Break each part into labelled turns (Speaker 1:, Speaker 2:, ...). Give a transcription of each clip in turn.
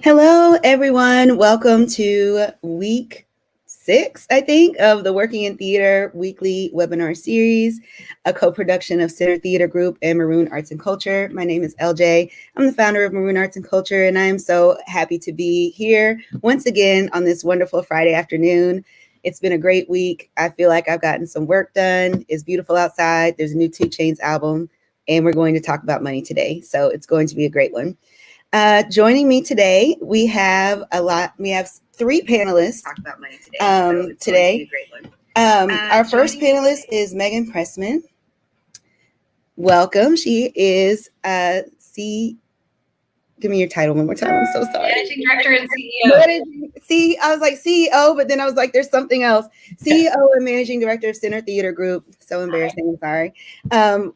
Speaker 1: Hello, everyone. Welcome to week 6, I think, of the Working in Theater weekly webinar series, a co-production of Center Theater Group and Maroon Arts and Culture. My name is LJ. I'm the founder of Maroon Arts and Culture, and I am so happy to be here once again on this wonderful Friday afternoon. It's been a great week. I feel like I've gotten some work done. It's beautiful outside. There's a new 2 Chainz album, and we're going to talk about money today. So it's going to be a great one. Joining me today, we have three panelists. Talk about money today. Our first panelist is Megan Pressman. Welcome. She is give me your title one more time. I'm so sorry.
Speaker 2: Managing Director and CEO.
Speaker 1: I was like CEO, but then I was like, there's something else. CEO and Managing Director of Center Theater Group. So embarrassing. I'm sorry.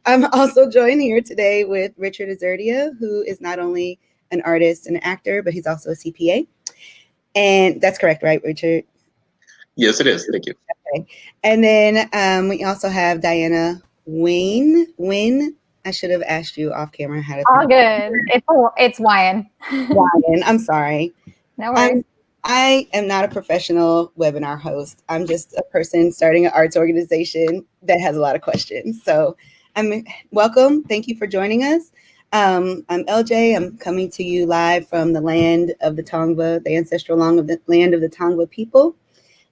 Speaker 1: I'm also joined here today with Richard Azurdia, who is not only an artist and an actor, but he's also a CPA. And that's correct, right, Richard?
Speaker 3: Yes, it is. Thank you.
Speaker 1: Okay. And then we also have Diana Wynn. I should have asked you off camera how to.
Speaker 4: All good. It's Wyan.
Speaker 1: Wyan, I'm sorry.
Speaker 4: No worries.
Speaker 1: I am not a professional webinar host. I'm just a person starting an arts organization that has a lot of questions. So welcome. Thank you for joining us. I'm LJ. I'm coming to you live from the land of the Tongva, the ancestral land of the Tongva people.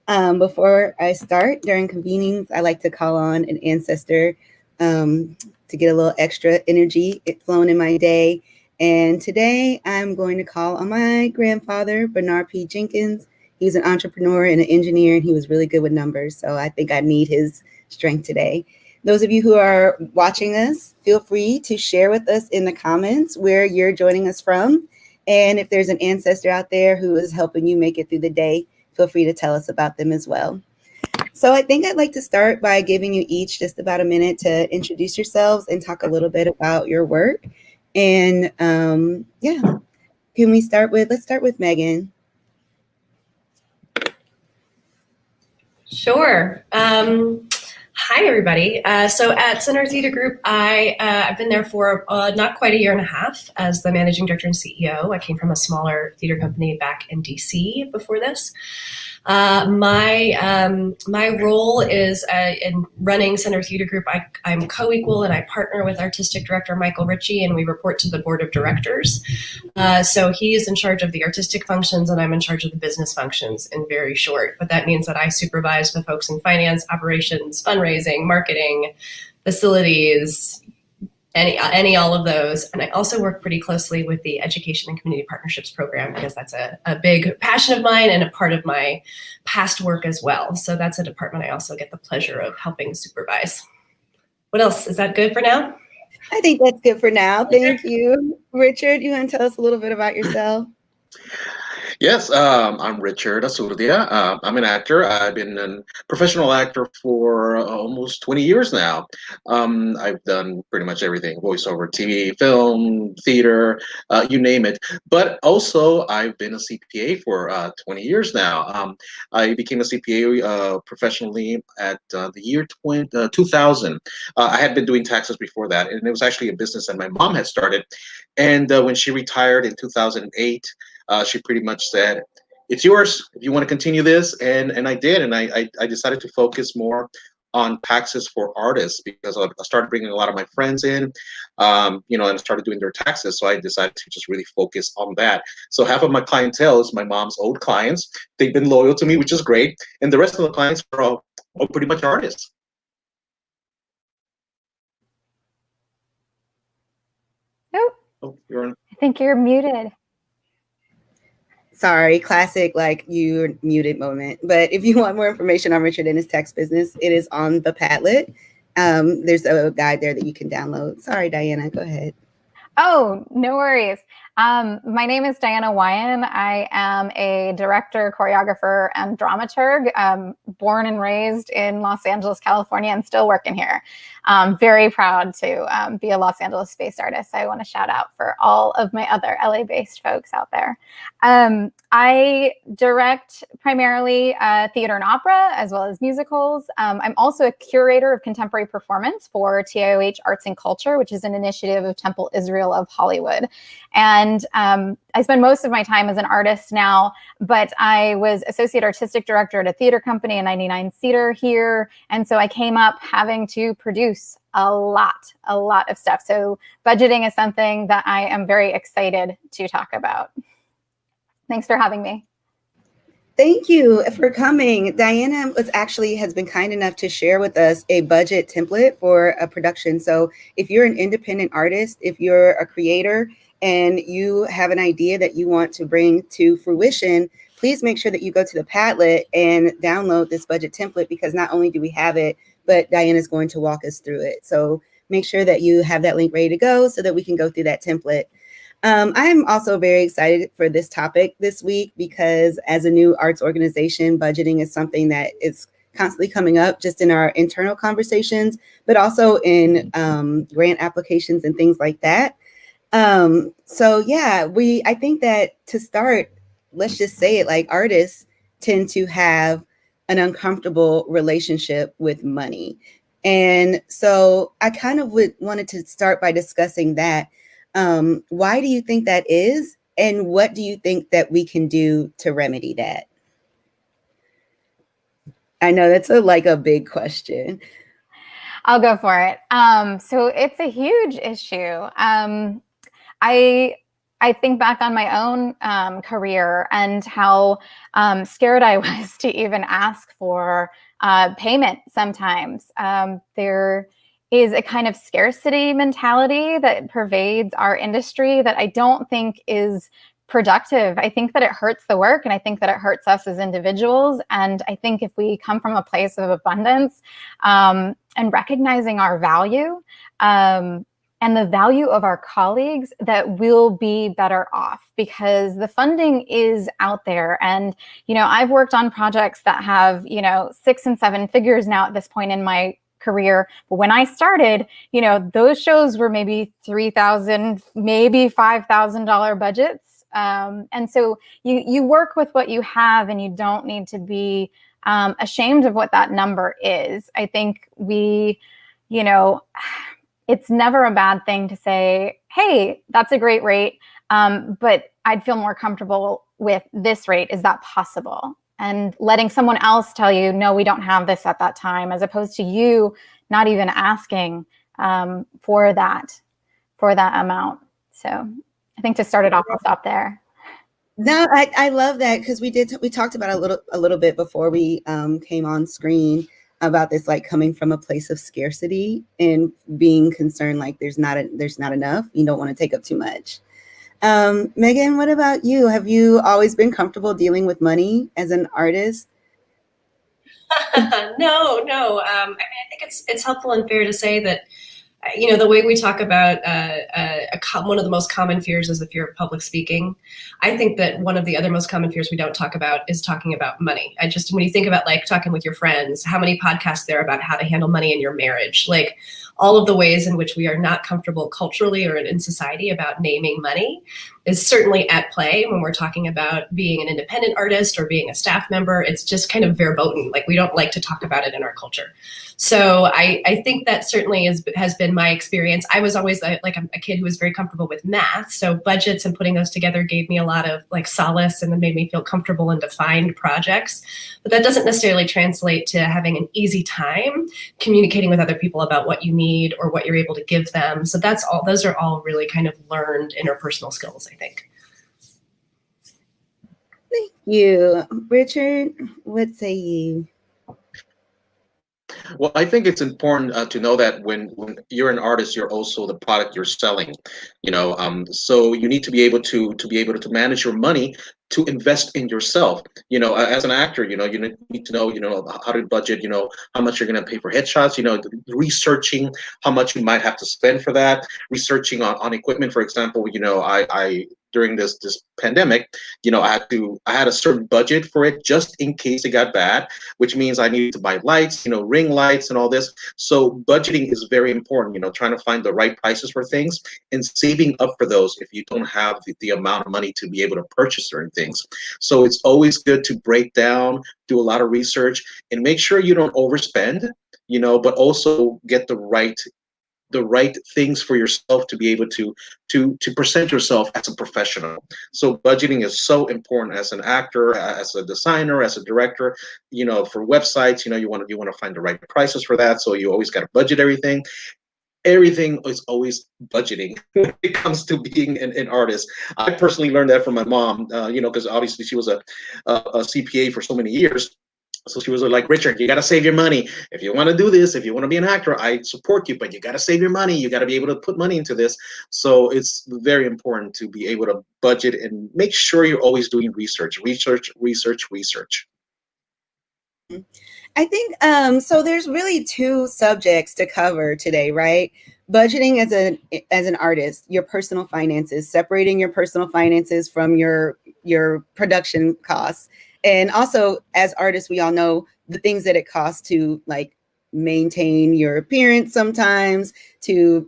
Speaker 1: Before I start, during convenings, I like to call on an ancestor to get a little extra energy flowing in my day. And today I'm going to call on my grandfather, Bernard P. Jenkins. He's an entrepreneur and an engineer, and he was really good with numbers. So I think I need his strength today. Those of you who are watching us, feel free to share with us in the comments where you're joining us from. And if there's an ancestor out there who is helping you make it through the day, feel free to tell us about them as well. So I think I'd like to start by giving you each just about a minute to introduce yourselves and talk a little bit about your work. And let's start with Megan.
Speaker 2: Sure. Hi, everybody. So at Center Theater Group, I've been there for not quite a year and a half as the managing director and CEO. I came from a smaller theater company back in DC before this. My role is in running Center Theater Group. I'm co-equal and I partner with artistic director Michael Ritchie, and we report to the board of directors. So he is in charge of the artistic functions and I'm in charge of the business functions, in very short. But that means that I supervise the folks in finance, operations, fundraising, marketing, facilities, any all of those. And I also work pretty closely with the Education and Community Partnerships program because that's a big passion of mine and a part of my past work as well. So that's a department I also get the pleasure of helping supervise. What else? Is that good for now?
Speaker 1: I think that's good for now. Thank you. Richard, you want to tell us a little bit about yourself?
Speaker 3: Yes, I'm Richard Azurdia. I'm an actor. I've been a professional actor for almost 20 years now. I've done pretty much everything: voiceover, TV, film, theater, you name it. But also, I've been a CPA for 20 years now. I became a CPA professionally at the year 2000. I had been doing taxes before that, and it was actually a business that my mom had started. And when she retired in 2008, she pretty much said, "It's yours if you want to continue this." And I did. And I decided to focus more on taxes for artists because I started bringing a lot of my friends in, and started doing their taxes. So I decided to just really focus on that. So half of my clientele is my mom's old clients. They've been loyal to me, which is great. And the rest of the clients are all pretty much artists.
Speaker 4: Nope.
Speaker 3: Oh, you're on.
Speaker 4: I think you're muted.
Speaker 1: Sorry, classic you're muted moment. But if you want more information on Richard and his tax business, it is on the Padlet. There's a guide there that you can download. Sorry, Diana, go ahead.
Speaker 4: Oh, no worries. My name is Diana Wyan. I am a director, choreographer, and dramaturg, born and raised in Los Angeles, California, and still working here. Very proud to be a Los Angeles-based artist. I want to shout out for all of my other LA-based folks out there. I direct primarily theater and opera, as well as musicals. I'm also a curator of contemporary performance for TIOH Arts and Culture, which is an initiative of Temple Israel material of Hollywood. And I spend most of my time as an artist now, but I was associate artistic director at a theater company in 99 Cedar here. And so I came up having to produce a lot of stuff. So budgeting is something that I am very excited to talk about. Thanks for having me.
Speaker 1: Thank you for coming. Diana has been kind enough to share with us a budget template for a production. So if you're an independent artist, if you're a creator and you have an idea that you want to bring to fruition, please make sure that you go to the Padlet and download this budget template, because not only do we have it, but Diana's going to walk us through it. So make sure that you have that link ready to go so that we can go through that template. I'm also very excited for this topic this week, because as a new arts organization, budgeting is something that is constantly coming up just in our internal conversations, but also in grant applications and things like that. So yeah, I think that to start, let's just say it, like, artists tend to have an uncomfortable relationship with money. And so I kind of wanted to start by discussing that. Why do you think that is? And what do you think that we can do to remedy that? I know that's a big question.
Speaker 4: I'll go for it. So it's a huge issue. I think back on my own career and how scared I was to even ask for payment sometimes. There is a kind of scarcity mentality that pervades our industry that I don't think is productive. I think that it hurts the work, and I think that it hurts us as individuals. And I think if we come from a place of abundance and recognizing our value, and the value of our colleagues, that we'll be better off, because the funding is out there. And, I've worked on projects that have, 6 and 7 figures now at this point in my career. But when I started, those shows were maybe $3,000, maybe $5,000 budgets. And so you work with what you have, and you don't need to be ashamed of what that number is. I think it's never a bad thing to say, hey, that's a great rate, but I'd feel more comfortable with this rate. Is that possible? And letting someone else tell you, no, we don't have this at that time, as opposed to you not even asking for that amount. So I think to start it off, I'll stop there.
Speaker 1: No, I love that, because we talked about a little bit before we came on screen about this, like, coming from a place of scarcity and being concerned, like there's not enough. You don't want to take up too much. Megan, what about you? Have you always been comfortable dealing with money as an artist?
Speaker 2: No. I mean, I think it's helpful and fair to say that, the way we talk about one of the most common fears is the fear of public speaking. I think that one of the other most common fears we don't talk about is talking about money. When you think about, like, talking with your friends, how many podcasts there are about how to handle money in your marriage, like all of the ways in which we are not comfortable culturally or in society about naming money is certainly at play when we're talking about being an independent artist or being a staff member. It's just kind of verboten. Like, we don't like to talk about it in our culture. So I think that certainly has been my experience. I was always a kid who was very comfortable with math. So budgets and putting those together gave me a lot of, like, solace, and then made me feel comfortable in defined projects. But that doesn't necessarily translate to having an easy time communicating with other people about what you need or what you're able to give them. So those are all really kind of learned interpersonal skills, I think.
Speaker 1: Thank you. Richard, what say you?
Speaker 3: Well, I think it's important to know that when you're an artist, you're also the product you're selling. So you need to be able to manage your money to invest in yourself. As an actor, you need to know, how to budget. How much you're going to pay for headshots. Researching how much you might have to spend for that. Researching on equipment, for example. I during this pandemic, I had a certain budget for it just in case it got bad, which means I needed to buy lights, ring lights and all this. So budgeting is very important, trying to find the right prices for things and saving up for those if you don't have the amount of money to be able to purchase certain things. So it's always good to break down, do a lot of research, and make sure you don't overspend, but also get the right the right things for yourself to be able to present yourself as a professional. So budgeting is so important as an actor, as a designer, as a director. For websites, you want to find the right prices for that. So you always got to budget everything. Everything is always budgeting when it comes to being an artist. I personally learned that from my mom, because obviously she was a CPA for so many years. So she was like, Richard, you got to save your money. If you want to do this, if you want to be an actor, I support you, but you got to save your money. You got to be able to put money into this. So it's very important to be able to budget and make sure you're always doing research.
Speaker 1: I think so there's really two subjects to cover today, right? Budgeting as an artist, your personal finances, separating your personal finances from your production costs. And also as artists, we all know the things that it costs to like maintain your appearance sometimes, to,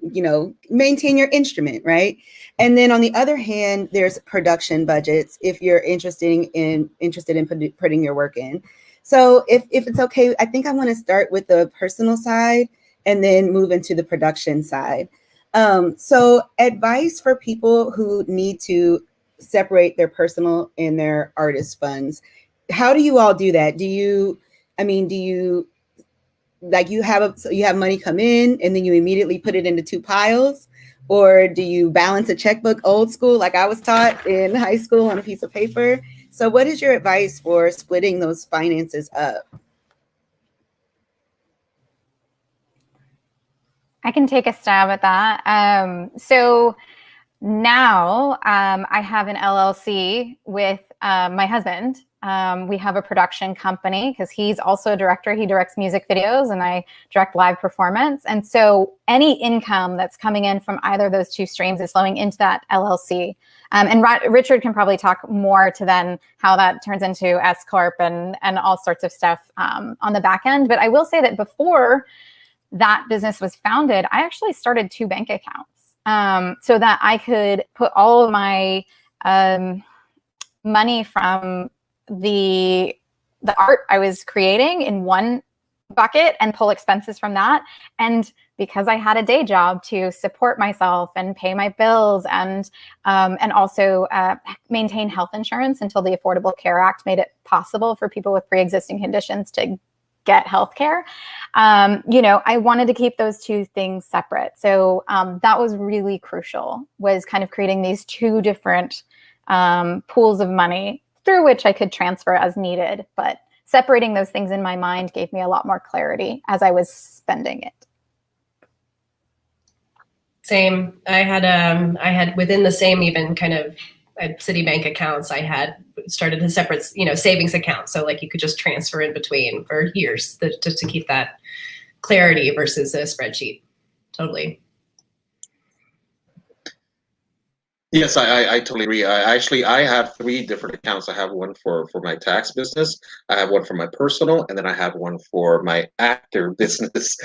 Speaker 1: maintain your instrument, right? And then on the other hand, there's production budgets if you're interested in putting your work in. So if it's okay, I think I want to start with the personal side and then move into the production side. So advice for people who need to separate their personal and their artist funds. How do you all do that? Do you like you have money come in and then you immediately put it into two piles? Or do you balance a checkbook old school like I was taught in high school on a piece of paper? So what is your advice for splitting those finances up?
Speaker 4: I can take a stab at that. So now I have an LLC with my husband. We have a production company because he's also a director. He directs music videos and I direct live performance. And so any income that's coming in from either of those two streams is flowing into that LLC. And Richard can probably talk more to then how that turns into S Corp and all sorts of stuff on the back end. But I will say that before that business was founded, I actually started two bank accounts so that I could put all of my money from the art I was creating in one bucket and pull expenses from that. And because I had a day job to support myself and pay my bills and also maintain health insurance until the Affordable Care Act made it possible for people with pre-existing conditions to get healthcare. I wanted to keep those two things separate. So that was really crucial, was kind of creating these two different pools of money through which I could transfer as needed. But separating those things in my mind gave me a lot more clarity as I was spending it.
Speaker 2: Same. I had within the same even kind of Citibank accounts, I had started a separate, savings account. So like you could just transfer in between for years just to keep that clarity versus a spreadsheet. Totally.
Speaker 3: Yes, I totally agree. I have three different accounts. I have one for my tax business, I have one for my personal, and then I have one for my actor business.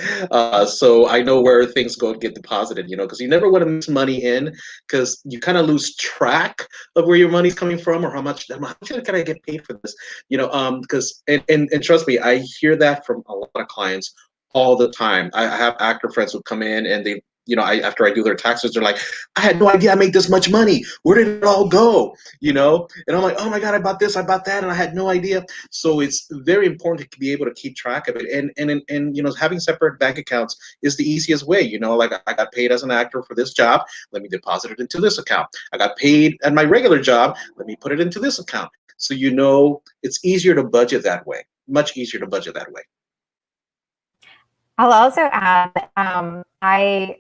Speaker 3: So I know where things get deposited, because you never want to miss money in, because you kind of lose track of where your money's coming from or how much can I get paid for this, because and trust me, I hear that from a lot of clients all the time. I have actor friends who come in and they, after I do their taxes, they're like, I had no idea I made this much money. Where did it all go? And I'm like, oh my God, I bought this, I bought that, and I had no idea. So it's very important to be able to keep track of it. And having separate bank accounts is the easiest way. Like I got paid as an actor for this job, let me deposit it into this account. I got paid at my regular job, let me put it into this account. So it's easier to budget that way, much easier to budget that way.
Speaker 4: I'll also add, I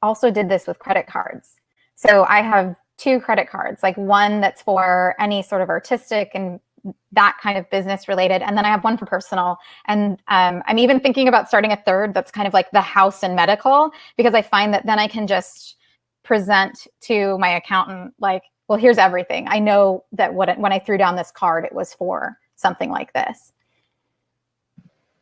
Speaker 4: also did this with credit cards. So I have two credit cards, like one that's for any sort of artistic and that kind of business related. And then I have one for personal. And I'm even thinking about starting a third that's kind of like the house and medical, because I find that then I can just present to my accountant, like, well, here's everything. I know that when I threw down this card, it was for something like this.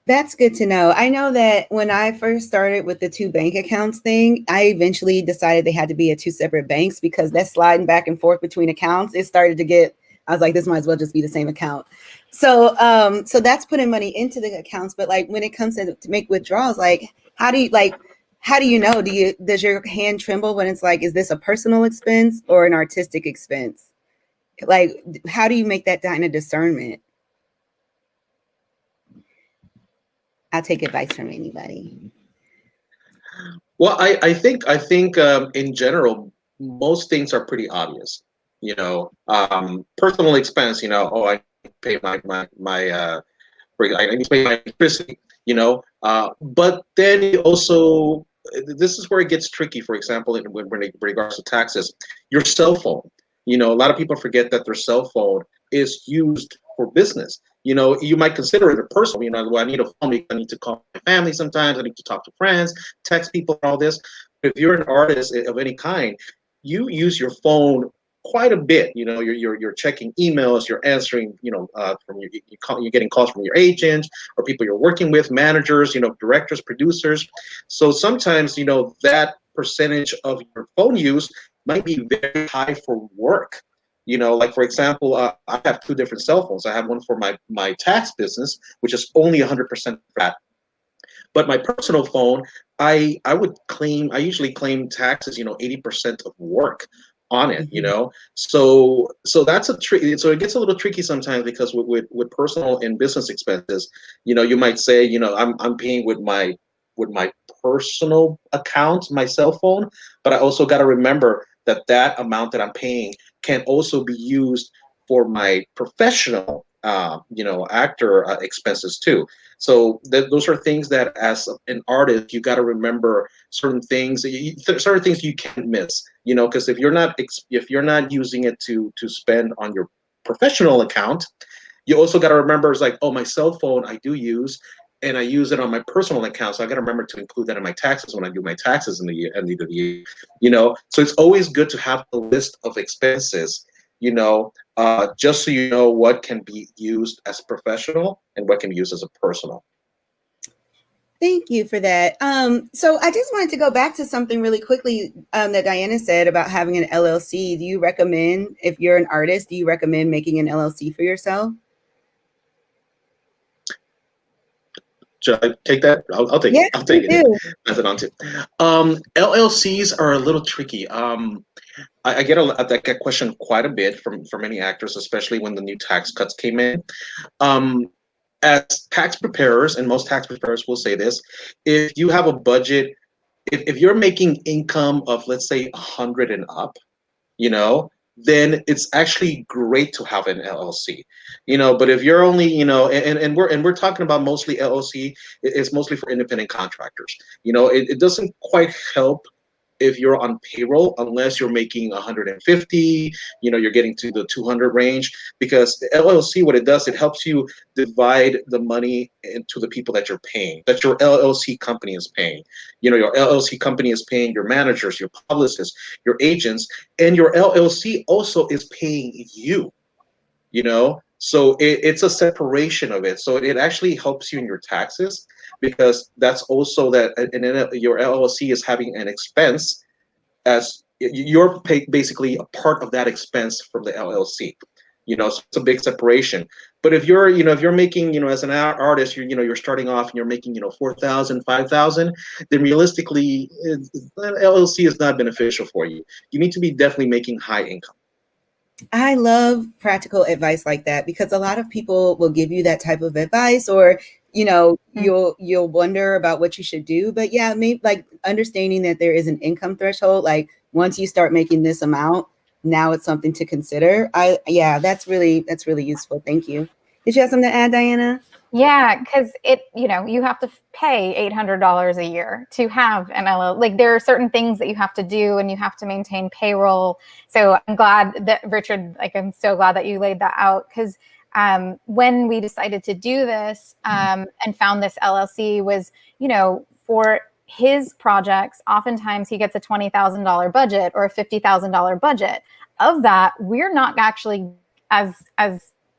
Speaker 1: That's good to know. I know that when I first started with the two bank accounts thing, I eventually decided they had to be at two separate banks, because that sliding back and forth between accounts, it started to get, I was like, this might as well just be the same account. So so that's putting money into the accounts. But like when it comes to make withdrawals, like how do you, like how do you know? Does your hand tremble when it's like, is this a personal expense or an artistic expense? Like, how do you make that kind of discernment? I'll take advice from anybody.
Speaker 3: Well, I think in general, most things are pretty obvious. Personal expense. Oh, I pay I need to pay my electricity. But then you also, this is where it gets tricky. For example, when it regards to taxes, your cell phone. A lot of people forget that their cell phone is used for business. You might consider it a personal. Well, I need a phone because I need to call my family sometimes. I need to talk to friends, text people, all this. If you're an artist of any kind, you use your phone quite a bit. You're checking emails, you're answering, you're getting calls from your agents or people you're working with, managers, directors, producers. So sometimes, that percentage of your phone use might be very high for work. Like for example, I have two different cell phones. I have one for my tax business, which is only 100% fat. But my personal phone, I usually claim taxes, 80% of work on it.
Speaker 1: Mm-hmm.
Speaker 3: So that's a trick. So it gets a little tricky sometimes because with personal and business expenses, you might say, I'm paying with my personal account, my cell phone, but I also got to remember that amount that I'm paying can also be used for my professional, actor expenses too. So those are things that, as an artist, you got to remember certain things. Certain things you can't miss. Because if you're not using it to spend on your professional account, you also got to remember it's like, oh, my cell phone I do use, and I use it on my personal account, so I got to remember to include that in my taxes when I do my taxes in the year, end of the year. So it's always good to have a list of expenses. Just so you know what can be used as professional and what can be used as a personal.
Speaker 1: Thank you for that. So I just wanted to go back to something really quickly that Diana said about having an LLC. Do you recommend, if you're an artist, do you recommend making an LLC for yourself?
Speaker 3: Should I take that? I'll take
Speaker 1: Yeah,
Speaker 3: it. I'll
Speaker 1: you
Speaker 3: take it.
Speaker 1: do.
Speaker 3: Pass it on to. LLCs are a little tricky. I get that question quite a bit from many actors, especially when the new tax cuts came in. Um, as tax preparers, and most tax preparers will say this, if you have a budget, if you're making income of, let's say, 100 and up, you know, then it's actually great to have an LLC. But if you're only, and we're talking about mostly LLC, it's mostly for independent contractors. It doesn't quite help if you're on payroll unless you're making 150, you're getting to the 200 range, because the LLC, what it does, it helps you divide the money into the people that you're paying, that your LLC company is paying. Your LLC company is paying your managers, your publicists, your agents, and your LLC also is paying so it's a separation of it. So it actually helps you in your taxes, because that's also that, and then your LLC is having an expense, as you're basically a part of that expense from the LLC. So it's a big separation. But if you're making, as an artist, you're starting off and you're making, 4,000, 5,000, then realistically, LLC is not beneficial for you. You need to be definitely making high income.
Speaker 1: I love practical advice like that, because a lot of people will give you that type of advice, or you'll wonder about what you should do. But yeah, maybe like understanding that there is an income threshold, like once you start making this amount, now it's something to consider. That's really useful. Thank you. Did you have something to add, Diana?
Speaker 4: Yeah, because you have to pay $800 a year to have an LLC. Like, there are certain things that you have to do, and you have to maintain payroll. So I'm glad that, Richard, I'm so glad that you laid that out, because when we decided to do this and found this LLC was, for his projects, oftentimes he gets a $20,000 budget or a $50,000 budget. Of that, we're not actually, as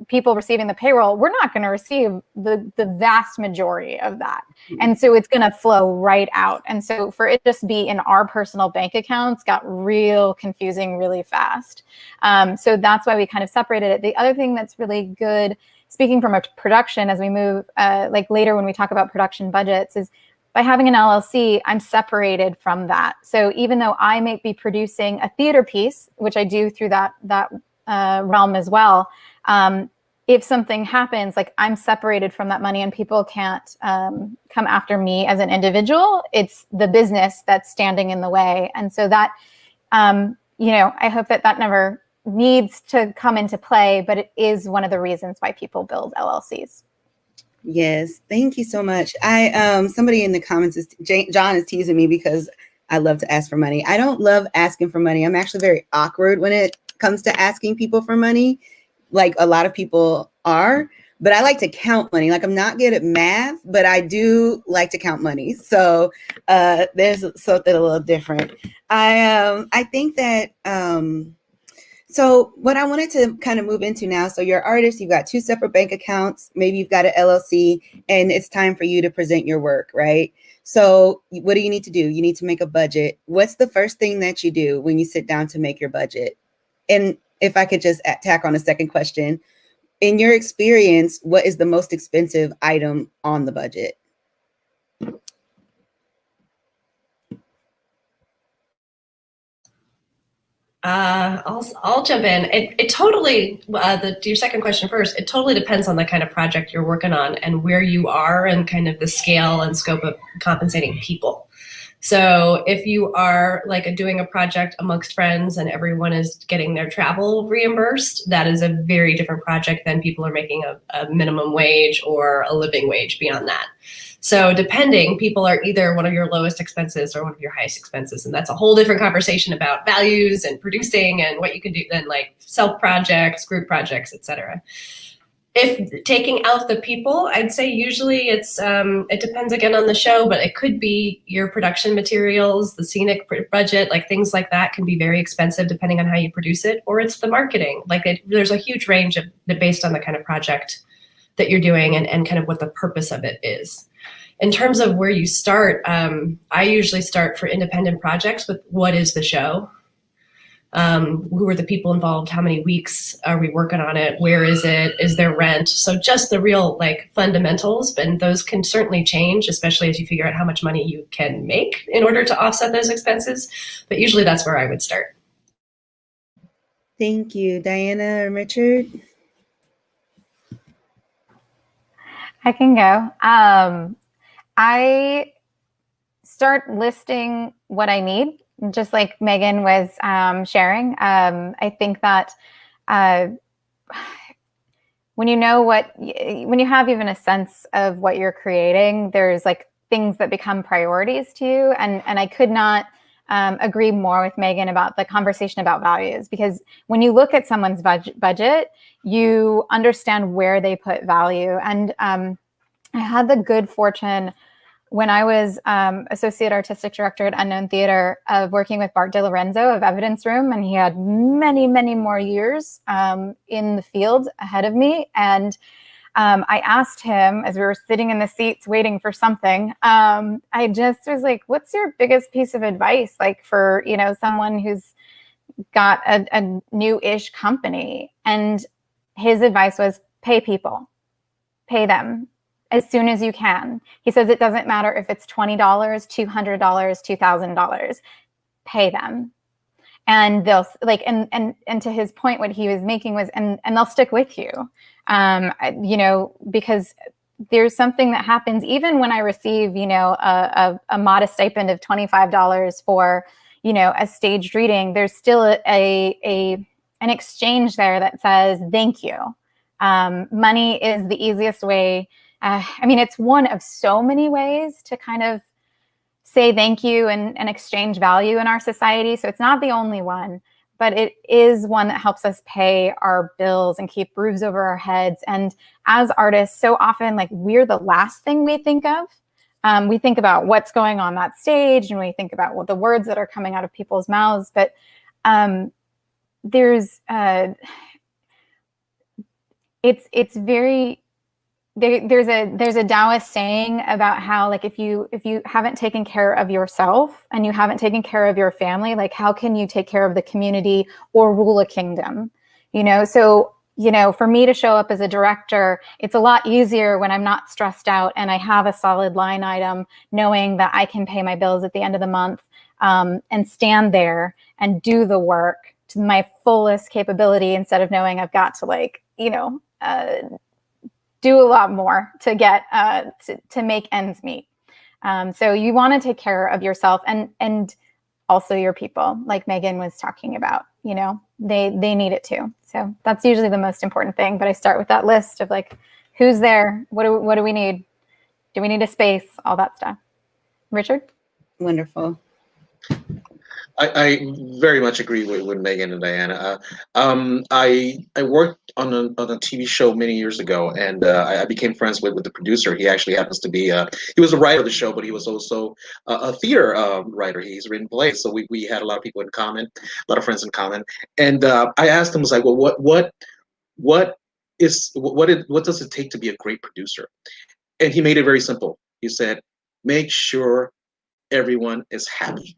Speaker 4: people receiving the payroll, we're not going to receive the vast majority of that. And so it's going to flow right out. And so for it just be in our personal bank accounts got real confusing really fast. So that's why we kind of separated it. The other thing that's really good, speaking from a production, as we move like later when we talk about production budgets, is By having an LLC, I'm separated from that. So even though I may be producing a theater piece, which I do through that realm as well, if something happens, like I'm separated from that money and people can't come after me as an individual. It's the business that's standing in the way. And so that, I hope that never needs to come into play, but it is one of the reasons why people build LLCs.
Speaker 1: Yes, thank you so much. Somebody in the comments John is teasing me because I love to ask for money. I don't love asking for money. I'm actually very awkward when it comes to asking people for money, like a lot of people are. But I like to count money. Like I'm not good at math, but I do like to count money. So there's something a little different. I think that. So what I wanted to kind of move into now, so you're an artist, you've got 2 separate bank accounts, maybe you've got an LLC, and it's time for you to present your work, right? So what do you need to do? You need to make a budget. What's the first thing that you do when you sit down to make your budget? And if I could just tack on a second question, in your experience, what is the most expensive item on the budget?
Speaker 2: I'll jump in. It totally, your second question first, it totally depends on the kind of project you're working on and where you are and kind of the scale and scope of compensating people. So if you are like doing a project amongst friends and everyone is getting their travel reimbursed, that is a very different project than people are making a minimum wage or a living wage beyond that. So depending, people are either one of your lowest expenses or one of your highest expenses. And that's a whole different conversation about values and producing and what you can do then, like self projects, group projects, etc. If taking out the people, I'd say usually it depends again on the show, but it could be your production materials, the scenic budget, like things like that can be very expensive depending on how you produce it, or it's the marketing. There's a huge range of based on the kind of project that you're doing and kind of what the purpose of it is. In terms of where you start, I usually start for independent projects with what is the show? Who are the people involved? How many weeks are we working on it? Where is it? Is there rent? So just the real like fundamentals, and those can certainly change, especially as you figure out how much money you can make in order to offset those expenses. But usually that's where I would start.
Speaker 1: Thank you, Diana and Richard.
Speaker 4: I can go. I start listing what I need, just like Megan was sharing. I think that when you have even a sense of what you're creating, there's like things that become priorities to you. And I could not agree more with Megan about the conversation about values, because when you look at someone's budget, you understand where they put value. And I had the good fortune when I was associate artistic director at Unknown Theater of working with Bart DiLorenzo of Evidence Room, and he had many, many more years in the field ahead of me. And I asked him as we were sitting in the seats waiting for something, I just was like, what's your biggest piece of advice, like for, someone who's got a new-ish company? And his advice was pay people, pay them as soon as you can. He says it doesn't matter if it's $20, $200, $2,000, pay them. And they'll like, and to his point, what he was making was, and they'll stick with you, because there's something that happens even when I receive, a modest stipend of $25 for, a staged reading. There's still an exchange there that says thank you. Money is the easiest way. It's one of so many ways to kind of say thank you and exchange value in our society. So it's not the only one, but it is one that helps us pay our bills and keep roofs over our heads. And as artists, so often, like, we're the last thing we think of. We think about what's going on that stage, and we think about the words that are coming out of people's mouths. But there's it's very. There's a Taoist saying about how, like, if you haven't taken care of yourself and you haven't taken care of your family, like, how can you take care of the community or rule a kingdom? So for me to show up as a director, it's a lot easier when I'm not stressed out and I have a solid line item, knowing that I can pay my bills at the end of the month, and stand there and do the work to my fullest capability, instead of knowing I've got to do a lot more to get to make ends meet. So you want to take care of yourself and also your people, like Megan was talking about. They need it too. So that's usually the most important thing. But I start with that list of like, who's there? What do we need? Do we need a space? All that stuff. Richard?
Speaker 1: Wonderful.
Speaker 3: I very much agree with Megan and Diana. I worked on a TV show many years ago, and I became friends with the producer. He actually happens to be he was a writer of the show, but he was also a theater writer. He's written plays, so we had a lot of people in common, a lot of friends in common. And I asked him, was like, well, what does it take to be a great producer? And he made it very simple. He said, make sure everyone is happy.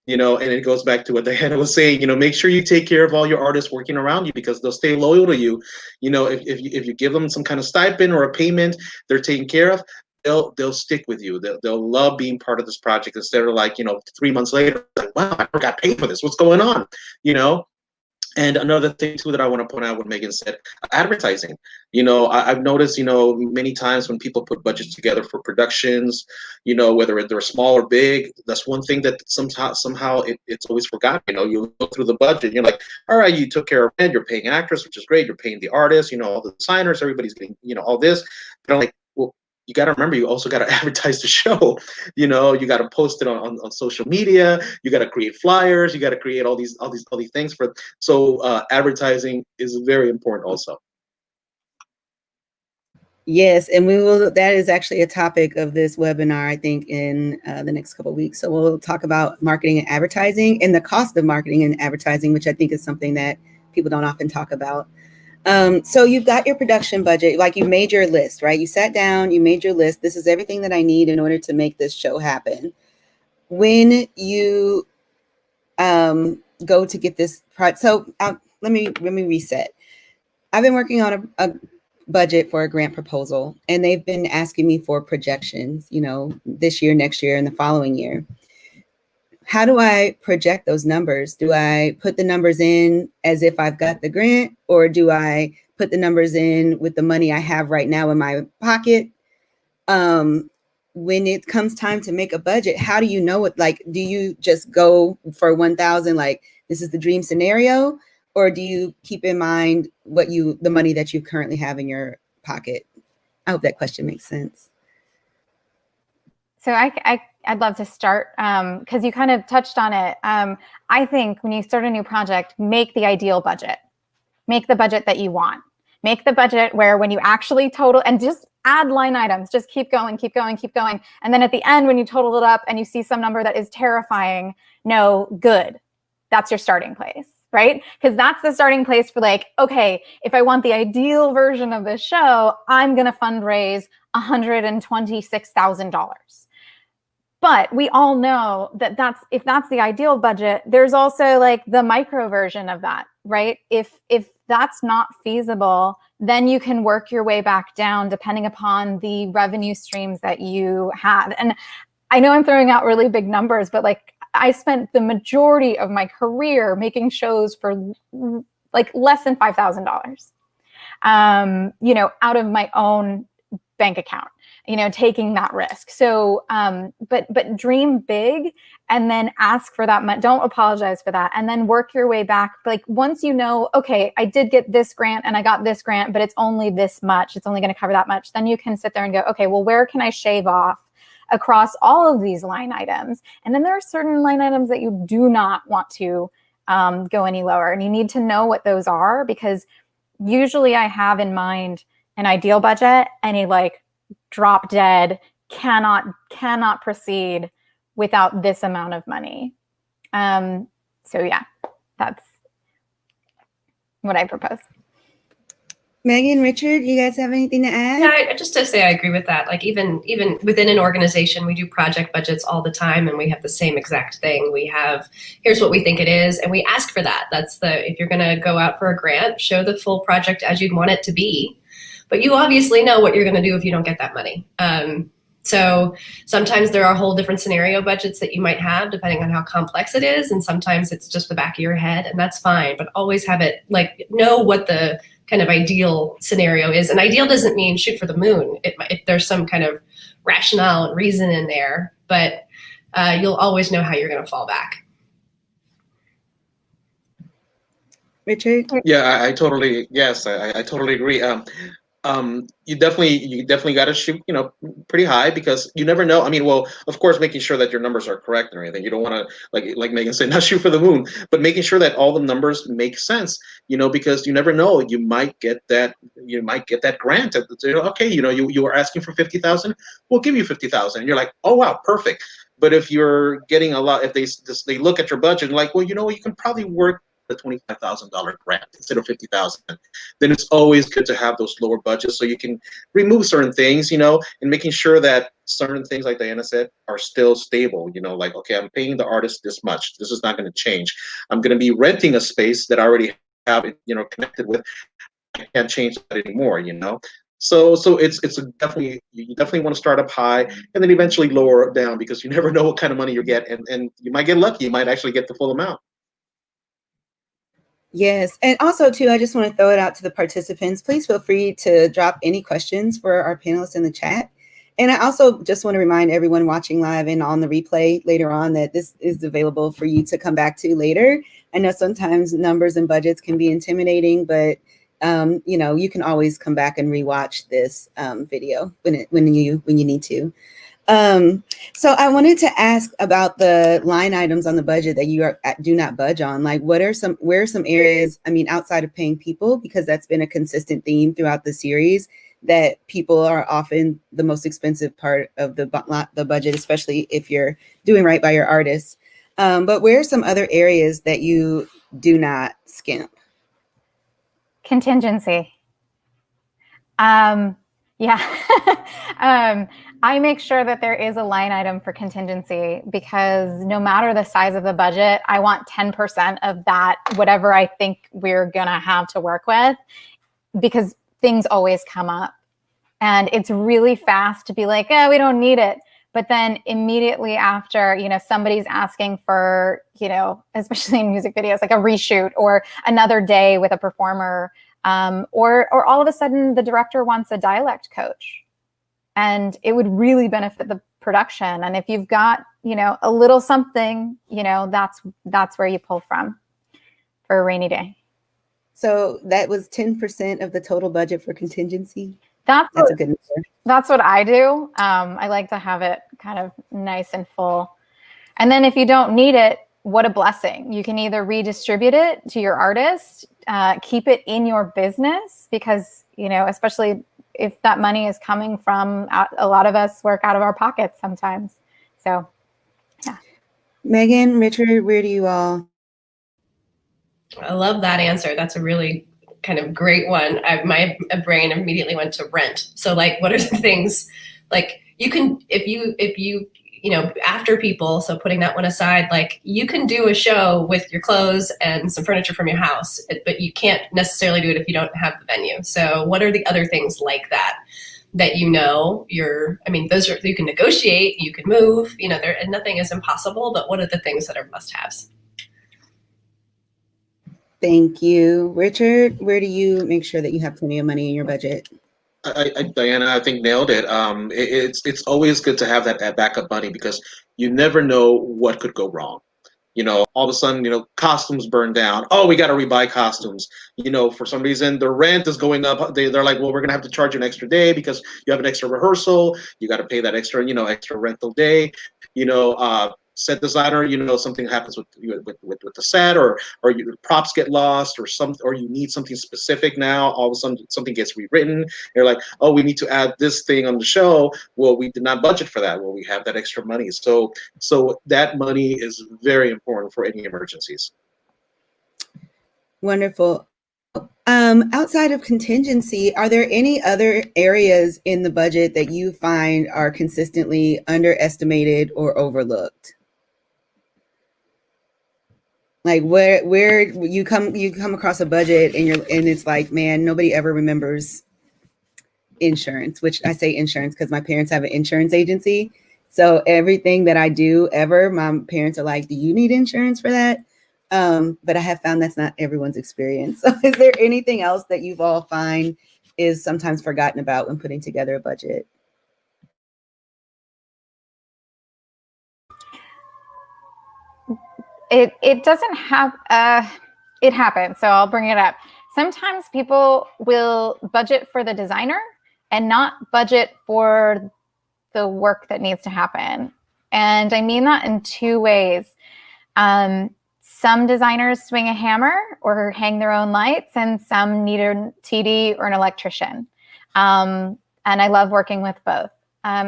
Speaker 3: And it goes back to what Diana was saying. Make sure you take care of all your artists working around you, because they'll stay loyal to you. If you give them some kind of stipend or a payment, they're taken care of. They'll stick with you. They'll love being part of this project, instead of like 3 months later, like, wow, I got paid for this. What's going on? And another thing too that I want to point out what Megan said, advertising. I've noticed, many times when people put budgets together for productions, whether they're small or big, that's one thing that somehow it's always forgotten. You look through the budget, you're like, all right, you took care of it, you're paying actors, which is great, you're paying the artists, all the designers, everybody's getting, all this. But I'm like, well, you got to remember, you also got to advertise the show. You got to post it on social media. You got to create flyers. You got to create all these things for. So advertising is very important also.
Speaker 1: Yes, and we will. That is actually a topic of this webinar, I think, in the next couple of weeks. So we'll talk about marketing and advertising and the cost of marketing and advertising, which I think is something that people don't often talk about. So you've got your production budget, like you made your list, right? You sat down, you made your list. This is everything that I need in order to make this show happen. When you go to get this, so let me reset. I've been working on a budget for a grant proposal, and they've been asking me for projections, this year, next year, and the following year. How do I project those numbers? Do I put the numbers in as if I've got the grant, or do I put the numbers in with the money I have right now in my pocket? When it comes time to make a budget, how do you know it? Like, do you just go for 1,000, like this is the dream scenario? Or do you keep in mind the money that you currently have in your pocket? I hope that question makes sense.
Speaker 4: So I'd love to start because you kind of touched on it. I think when you start a new project, make the ideal budget. Make the budget that you want. Make the budget where when you actually total, and just add line items, just keep going, keep going, keep going. And then at the end, when you total it up and you see some number that is terrifying, no, good. That's your starting place, right? Because that's the starting place for like, okay, if I want the ideal version of this show, I'm going to fundraise $126,000. But we all know that if that's the ideal budget, there's also like the micro version of that, right? If that's not feasible, then you can work your way back down depending upon the revenue streams that you had. And I know I'm throwing out really big numbers, but like I spent the majority of my career making shows for like less than $5,000, out of my own bank account, taking that risk. So, but dream big and then ask for that money. Don't apologize for that. And then work your way back. Like once you know, okay, I did get this grant and I got this grant, but it's only this much. It's only going to cover that much. Then you can sit there and go, okay, well, where can I shave off across all of these line items? And then there are certain line items that you do not want to go any lower. And you need to know what those are, because usually I have in mind an ideal budget and a like drop dead, cannot proceed without this amount of money. So yeah, that's what I propose.
Speaker 1: Megan, Richard, you guys have anything to add?
Speaker 2: Yeah, just to say I agree with that. Like even within an organization, we do project budgets all the time, and we have the same exact thing. We have, here's what we think it is, and we ask for that. That's if you're going to go out for a grant, show the full project as you'd want it to be. But you obviously know what you're going to do if you don't get that money. So sometimes there are whole different scenario budgets that you might have depending on how complex it is, and sometimes it's just the back of your head, and that's fine. But always have it, like, know what the kind of ideal scenario is. And ideal doesn't mean shoot for the moon. There's some kind of rationale and reason in there, but you'll always know how you're going to fall back.
Speaker 1: Richard?
Speaker 3: Yeah, I totally, yes, I totally agree. You definitely got to shoot, pretty high, because you never know. I mean, well, of course, making sure that your numbers are correct and everything. You don't want to, like Megan said, not shoot for the moon, but making sure that all the numbers make sense, because you never know. You might get that grant. Okay, you were asking for 50,000, we'll give you 50,000. And you're like, oh wow, perfect. But if you're getting a lot, if they look at your budget and like, well, you can probably work the $25,000 grant instead of 50,000, then it's always good to have those lower budgets so you can remove certain things, and making sure that certain things, like Diana said, are still stable. Like, okay, I'm paying the artist this much. This is not going to change. I'm going to be renting a space that I already have, connected with. I can't change that anymore. So it's definitely, you definitely want to start up high and then eventually lower down, because you never know what kind of money you get, and you might get lucky. You might actually get the full amount.
Speaker 1: Yes. And also, too, I just want to throw it out to the participants. Please feel free to drop any questions for our panelists in the chat. And I also just want to remind everyone watching live and on the replay later on that this is available for you to come back to later. I know sometimes numbers and budgets can be intimidating, but you can always come back and rewatch this video when you need to. So I wanted to ask about the line items on the budget that you do not budge on. Like, where are some areas, outside of paying people, because that's been a consistent theme throughout the series, that people are often the most expensive part of the budget, especially if you're doing right by your artists. But where are some other areas that you do not skimp?
Speaker 4: Contingency. Yeah. I make sure that there is a line item for contingency, because no matter the size of the budget, I want 10% of that, whatever I think we're going to have to work with, because things always come up. And it's really fast to be like, we don't need it. But then immediately after, somebody's asking for, especially in music videos, like a reshoot or another day with a performer, or all of a sudden the director wants a dialect coach. And it would really benefit the production. And if you've got, a little something, that's where you pull from for a rainy day.
Speaker 1: So that was 10% of the total budget for contingency.
Speaker 4: That's
Speaker 1: a good number.
Speaker 4: That's what I do. I like to have it kind of nice and full. And then if you don't need it, what a blessing. You can either redistribute it to your artist, keep it in your business, because, especially if that money is coming from, a lot of us work out of our pockets sometimes. So, yeah.
Speaker 1: Megan, Richard, where do you all?
Speaker 2: I love that answer. That's a really kind of great one. My brain immediately went to rent. So like, what are the things, like, you can, if you after people, so putting that one aside, like, you can do a show with your clothes and some furniture from your house, but you can't necessarily do it if you don't have the venue. So what are the other things like that those are, you can negotiate, you can move, and nothing is impossible, but what are the things that are must-haves?
Speaker 1: Thank you. Richard, where do you make sure that you have plenty of money in your budget?
Speaker 3: Diana, I think nailed it. It's always good to have that backup money, because you never know what could go wrong. All of a sudden, costumes burn down. Oh, we got to rebuy costumes. For some reason, the rent is going up. They're like, well, we're going to have to charge you an extra day because you have an extra rehearsal. You got to pay that extra rental day. Set designer, something happens with the set, or your props get lost, or you need something specific now. All of a sudden, something gets rewritten. You're like, oh, we need to add this thing on the show. Well, we did not budget for that. Well, we have that extra money. So that money is very important for any emergencies.
Speaker 1: Wonderful. Outside of contingency, are there any other areas in the budget that you find are consistently underestimated or overlooked? Like where you come across a budget and it's like, man, nobody ever remembers insurance, which I say insurance because my parents have an insurance agency. So everything that I do ever, my parents are like, do you need insurance for that? But I have found that's not everyone's experience. So is there anything else that you've all find is sometimes forgotten about when putting together a budget?
Speaker 4: It doesn't have it happens, so I'll bring it up. Sometimes people will budget for the designer and not budget for the work that needs to happen. And I mean that in two ways. Some designers swing a hammer or hang their own lights, and some need a TD or an electrician. And I love working with both.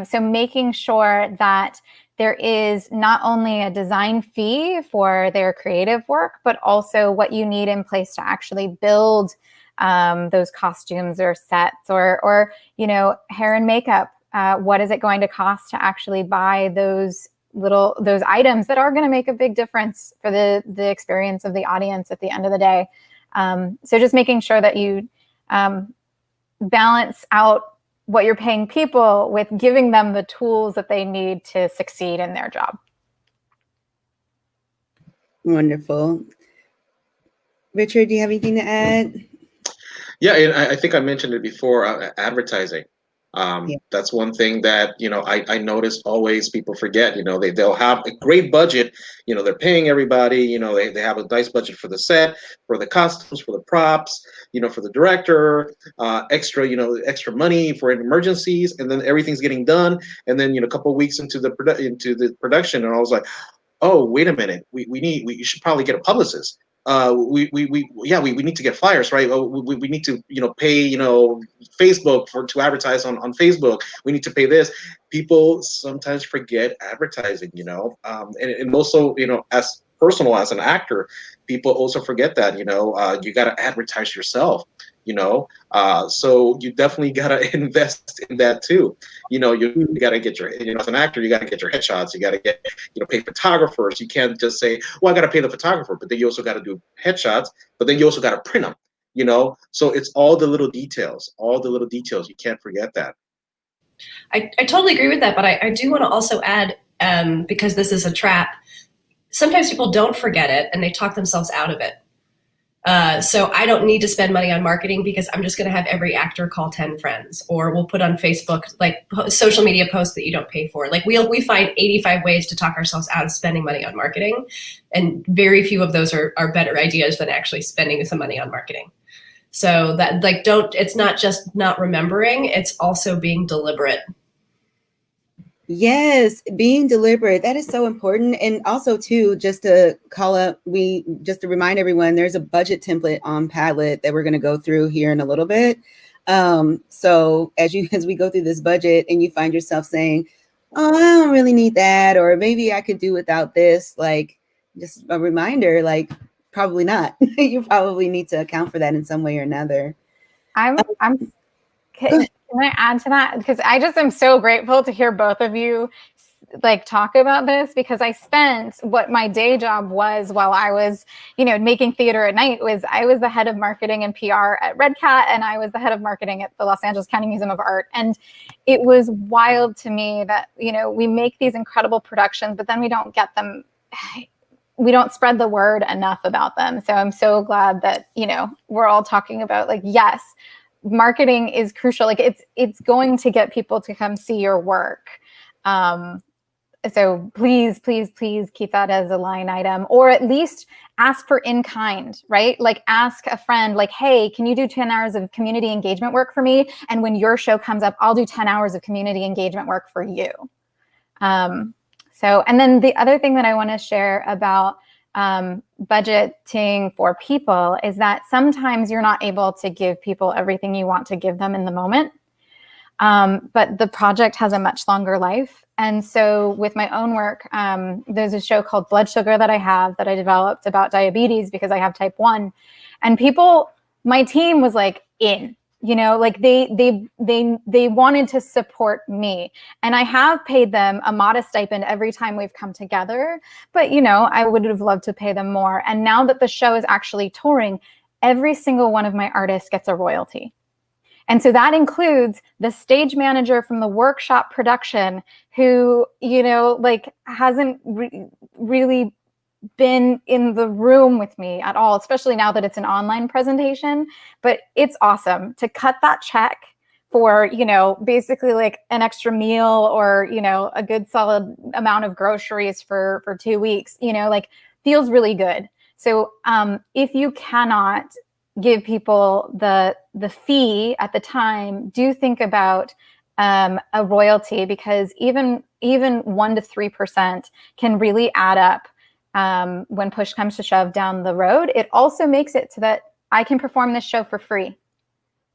Speaker 4: So making sure that there is not only a design fee for their creative work, but also what you need in place to actually build those costumes or sets or hair and makeup. What is it going to cost to actually buy those items that are going to make a big difference for the experience of the audience at the end of the day. So just making sure that you balance out what you're paying people with giving them the tools that they need to succeed in their job.
Speaker 1: Wonderful. Richard, do you have anything to add?
Speaker 3: Yeah, and I think I mentioned it before, advertising. That's one thing that, I notice always people forget. They'll have a great budget, they're paying everybody, they have a nice budget for the set, for the costumes, for the props, for the director, extra money for emergencies, and then everything's getting done. And then, a couple of weeks into the production, and I was like, oh, wait a minute, we should probably get a publicist. We need to get flyers, right? We need to, pay, Facebook to advertise on Facebook. We need to pay this. People sometimes forget advertising, and also, as personal as an actor, people also forget that, you got to advertise yourself, so you definitely got to invest in that too. You got to get your, as an actor, you got to get your headshots. You got to get, pay photographers. You can't just say, well, I got to pay the photographer, but then you also got to do headshots, but then you also got to print them, so it's all the little details, You can't forget that.
Speaker 2: I totally agree with that, but I do want to also add, because this is a trap, sometimes people don't forget it and they talk themselves out of it. So I don't need to spend money on marketing because I'm just going to have every actor call 10 friends, or we'll put on Facebook, like social media posts that you don't pay for. Like we find 85 ways to talk ourselves out of spending money on marketing. And very few of those are better ideas than actually spending some money on marketing. So that it's not just not remembering, it's also being deliberate.
Speaker 1: Yes, being deliberate. That is so important. And also too, just to remind everyone, there's a budget template on Padlet that we're going to go through here in a little bit. So as we go through this budget and you find yourself saying, oh, I don't really need that, or maybe I could do without this, like just a reminder, like probably not. You probably need to account for that in some way or another.
Speaker 4: Can I add to that? Because I just am so grateful to hear both of you talk about this, because I spent what my day job was while I was, making theater at night I was the head of marketing and PR at Red Cat, and I was the head of marketing at the Los Angeles County Museum of Art. And it was wild to me that, we make these incredible productions, but then we don't get them. We don't spread the word enough about them. So I'm so glad that, we're all talking about yes, marketing is crucial. It's going to get people to come see your work. So please, please, please keep that as a line item, or at least ask for in kind, right? Like ask a friend, hey, can you do 10 hours of community engagement work for me? And when your show comes up, I'll do 10 hours of community engagement work for you. And then the other thing that I want to share about budgeting for people is that sometimes you're not able to give people everything you want to give them in the moment. But the project has a much longer life. And so with my own work, there's a show called Blood Sugar that I developed about diabetes because I have type 1. And people my team was like like they wanted to support me, and I have paid them a modest stipend every time we've come together, but I would have loved to pay them more. And now that the show is actually touring, every single one of my artists gets a royalty. And so that includes the stage manager from the workshop production who, like hasn't really been in the room with me at all, especially now that it's an online presentation. But it's awesome to cut that check for, basically like an extra meal or, a good solid amount of groceries for 2 weeks, like feels really good. So if you cannot give people the fee at the time, do think about a royalty, because even 1 to 3% can really add up when push comes to shove down the road. It also makes it so that I can perform this show for free.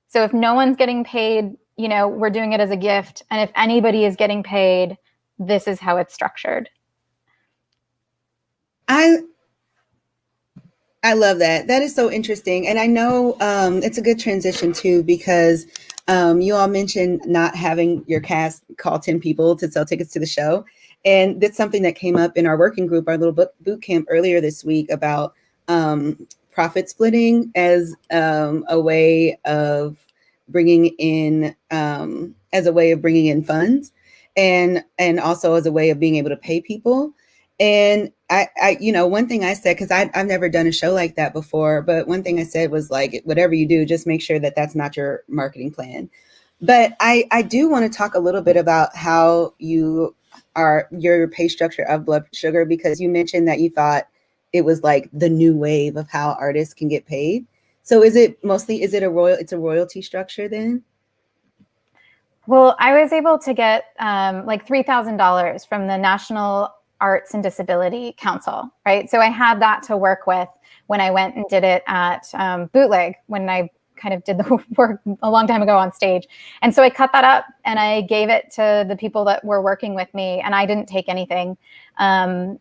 Speaker 4: So if no one's getting paid, we're doing it as a gift. And if anybody is getting paid, this is how it's structured.
Speaker 1: I love that. That is so interesting. And I know it's a good transition too, because you all mentioned not having your cast call 10 people to sell tickets to the show. And that's something that came up in our working group, our little boot camp earlier this week, about profit splitting as a way of bringing in funds, and also as a way of being able to pay people. And I one thing I said, because I've never done a show like that before, but one thing I said was like, whatever you do, just make sure that that's not your marketing plan. But I do want to talk a little bit about how your pay structure of Blood Sugar, because you mentioned that you thought it was like the new wave of how artists can get paid. So is it a royalty structure then?
Speaker 4: Well, I was able to get like $3,000 from the National Arts and Disability Council, right? So I had that to work with when I went and did it at Bootleg, when I kind of did the work a long time ago on stage. And so I cut that up and I gave it to the people that were working with me, and I didn't take anything. And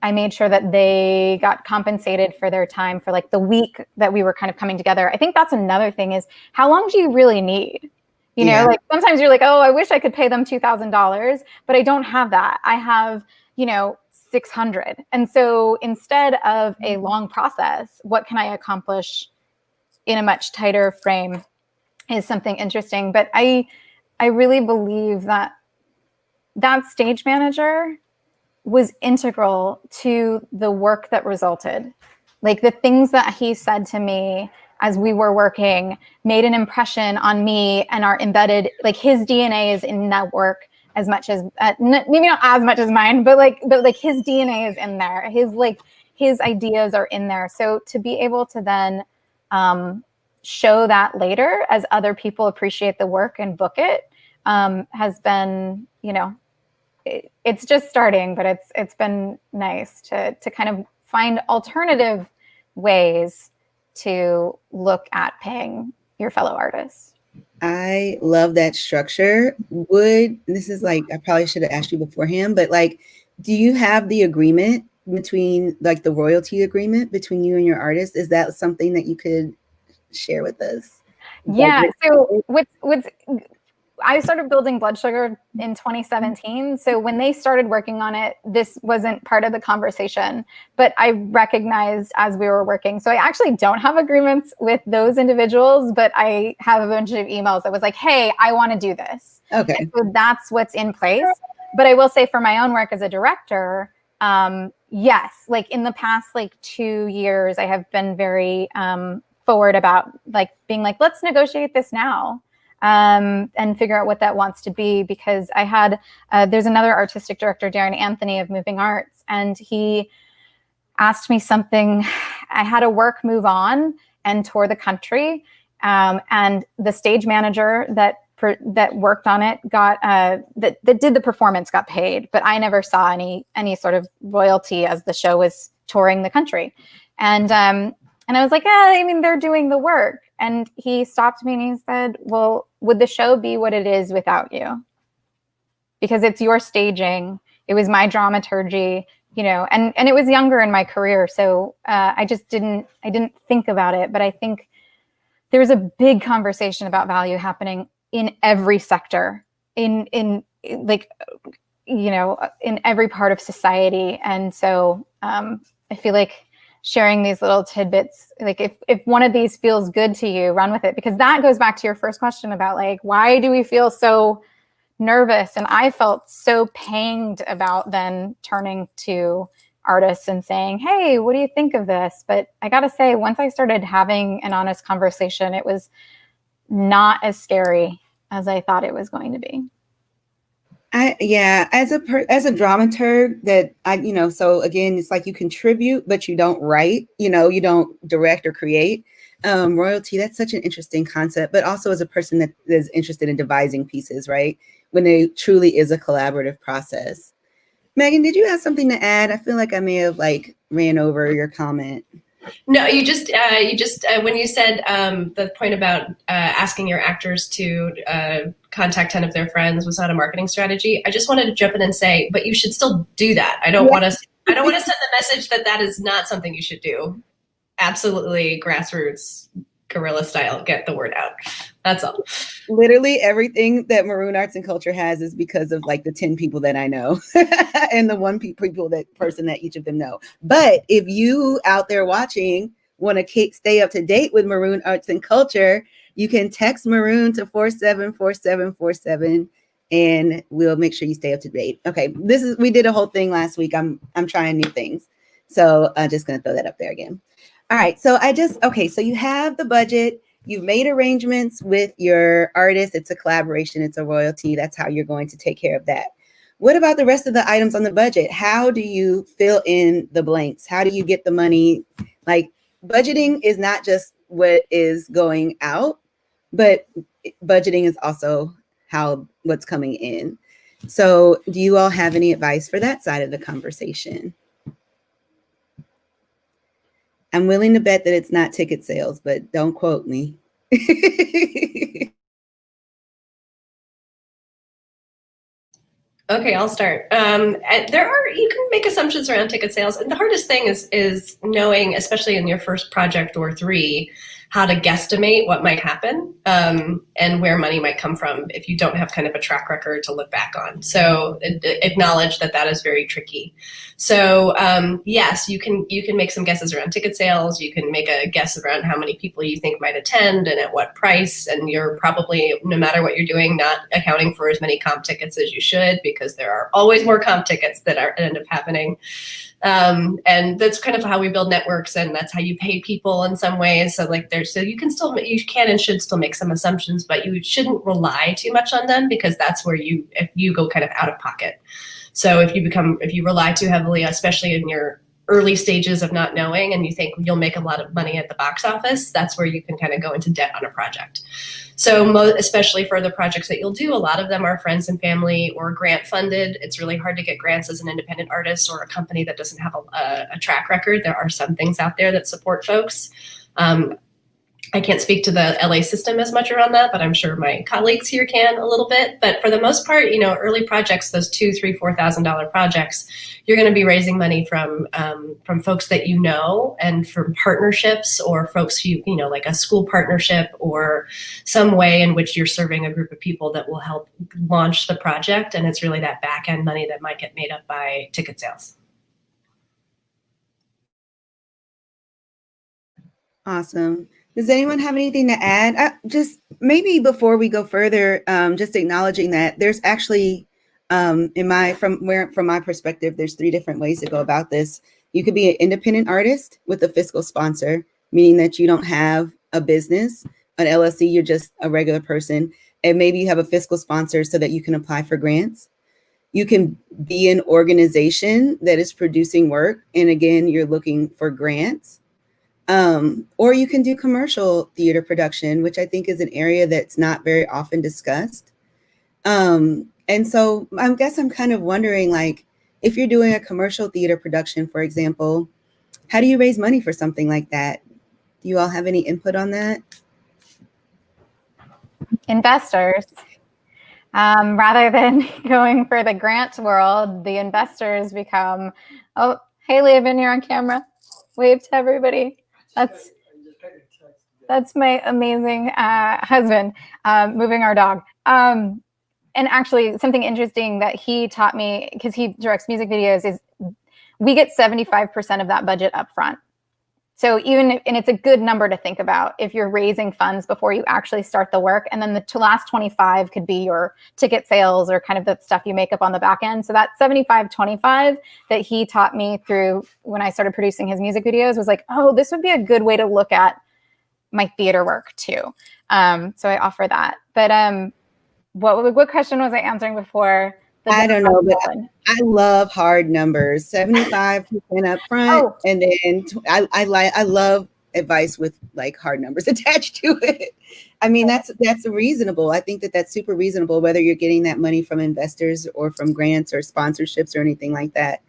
Speaker 4: I made sure that they got compensated for their time for like the week that we were kind of coming together. I think that's another thing, is how long do you really need? Like sometimes you're like, oh, I wish I could pay them $2,000, but I don't have that. I have, 600. And so instead of a long process, what can I accomplish in a much tighter frame is something interesting. But I really believe that stage manager was integral to the work that resulted. Like the things that he said to me as we were working made an impression on me and are embedded, like his DNA is in that work as much as, maybe not as much as mine, but his DNA is in there. His ideas are in there. So to be able to then show that later as other people appreciate the work and book it has been, it's just starting, but it's been nice to kind of find alternative ways to look at paying your fellow artists.
Speaker 1: I love that structure. This is like, I probably should have asked you beforehand, but like, do you have the agreement between, like the royalty agreement between you and your artist? Is that something that you could share with us?
Speaker 4: Yeah. So what's I started building Blood Sugar in 2017. So when they started working on it, this wasn't part of the conversation, but I recognized as we were working. So I actually don't have agreements with those individuals, but I have a bunch of emails that was like, hey, I want to do this.
Speaker 1: Okay.
Speaker 4: And so that's what's in place. But I will say for my own work as a director, yes, like in the past, 2 years, I have been very forward about being like, let's negotiate this now. And figure out what that wants to be, because I had, there's another artistic director, Darren Anthony of Moving Arts, and he asked me something. I had a work move on and tour the country, and the stage manager that worked on it got, that did the performance got paid, but I never saw any sort of royalty as the show was touring the country. And I was like, they're doing the work. And he stopped me and he said, well, would the show be what it is without you? Because it's your staging. It was my dramaturgy. and it was younger in my career. So I didn't think about it, but I think there's a big conversation about value happening in every sector, in like, in every part of society. And so I feel like sharing these little tidbits, like if one of these feels good to you, run with it, because that goes back to your first question about like, why do we feel so nervous? And I felt so panged about then turning to artists and saying, hey, what do you think of this? But I got to say, once I started having an honest conversation, it was not as scary as I thought it was going to be.
Speaker 1: As a dramaturg, that so again, it's like you contribute, but you don't write, you don't direct or create. Royalty, that's such an interesting concept, but also as a person that is interested in devising pieces, right? When it truly is a collaborative process. Megan, did you have something to add? I feel like I may have ran over your comment.
Speaker 2: No, you just when you said the point about asking your actors to contact 10 of their friends was not a marketing strategy. I just wanted to jump in and say, but you should still do that. I don't want to send the message that is not something you should do. Absolutely, grassroots, guerrilla style, get the word out. That's all.
Speaker 1: Literally everything that Maroon Arts and Culture has is because of the 10 people that I know and the one person that each of them know. But if you out there watching want to stay up to date with Maroon Arts and Culture, you can text Maroon to 474747 and we'll make sure you stay up to date. Okay, we did a whole thing last week. I'm trying new things. So I'm just going to throw that up there again. All right, so so you have the budget. You've made arrangements with your artist. It's a collaboration. It's a royalty. That's how you're going to take care of that. What about the rest of the items on the budget? How do you fill in the blanks? How do you get the money? Budgeting is not just what is going out, but budgeting is also what's coming in. So do you all have any advice for that side of the conversation? I'm willing to bet that it's not ticket sales, but don't quote me.
Speaker 2: Okay, I'll start. You can make assumptions around ticket sales, and the hardest thing is knowing, especially in your first project or three, how to guesstimate what might happen and where money might come from if you don't have kind of a track record to look back on. So acknowledge that is very tricky. So yes, you can make some guesses around ticket sales. You can make a guess around how many people you think might attend and at what price. And you're probably, no matter what you're doing, not accounting for as many comp tickets as you should, because there are always more comp tickets that end up happening. And that's kind of how we build networks, and that's how you pay people in some ways. So you can and should still make some assumptions, but you shouldn't rely too much on them, because that's where if you go kind of out of pocket. So if you rely too heavily, especially in your early stages of not knowing, and you think you'll make a lot of money at the box office, that's where you can kind of go into debt on a project. So especially for the projects that you'll do, a lot of them are friends and family or grant funded. It's really hard to get grants as an independent artist or a company that doesn't have a track record. There are some things out there that support folks. I can't speak to the LA system as much around that, but I'm sure my colleagues here can a little bit. But for the most part, early projects, those $2,000, $3,000, $4,000 projects, you're going to be raising money from folks that you know, and from partnerships or folks like a school partnership or some way in which you're serving a group of people that will help launch the project. And it's really that back end money that might get made up by ticket sales.
Speaker 1: Awesome. Does anyone have anything to add? Just maybe before we go further, just acknowledging that there's actually, from my perspective, there's 3 different ways to go about this. You could be an independent artist with a fiscal sponsor, meaning that you don't have a business, an LLC, you're just a regular person, and maybe you have a fiscal sponsor so that you can apply for grants. You can be an organization that is producing work, and again, you're looking for grants. Or you can do commercial theater production, which I think is an area that's not very often discussed. And so I guess I'm kind of wondering, if you're doing a commercial theater production, for example, how do you raise money for something like that? Do you all have any input on that?
Speaker 4: Investors. Rather than going for the grant world, the investors become Oh, hey, Laban, you're on camera. Wave to everybody. That's my amazing husband moving our dog. And actually, something interesting that he taught me, because he directs music videos, is we get 75% of that budget up front. So and it's a good number to think about if you're raising funds before you actually start the work. And then the last 25 could be your ticket sales or kind of the stuff you make up on the back end. So that 75-25 that he taught me through when I started producing his music videos was like, oh, this would be a good way to look at my theater work too. So I offer that. But what question was I answering before?
Speaker 1: I don't know, but I love hard numbers. 75% up front, and then I love advice with like hard numbers attached to it. I mean, that's reasonable. I think that's super reasonable, whether you're getting that money from investors or from grants or sponsorships or anything like that.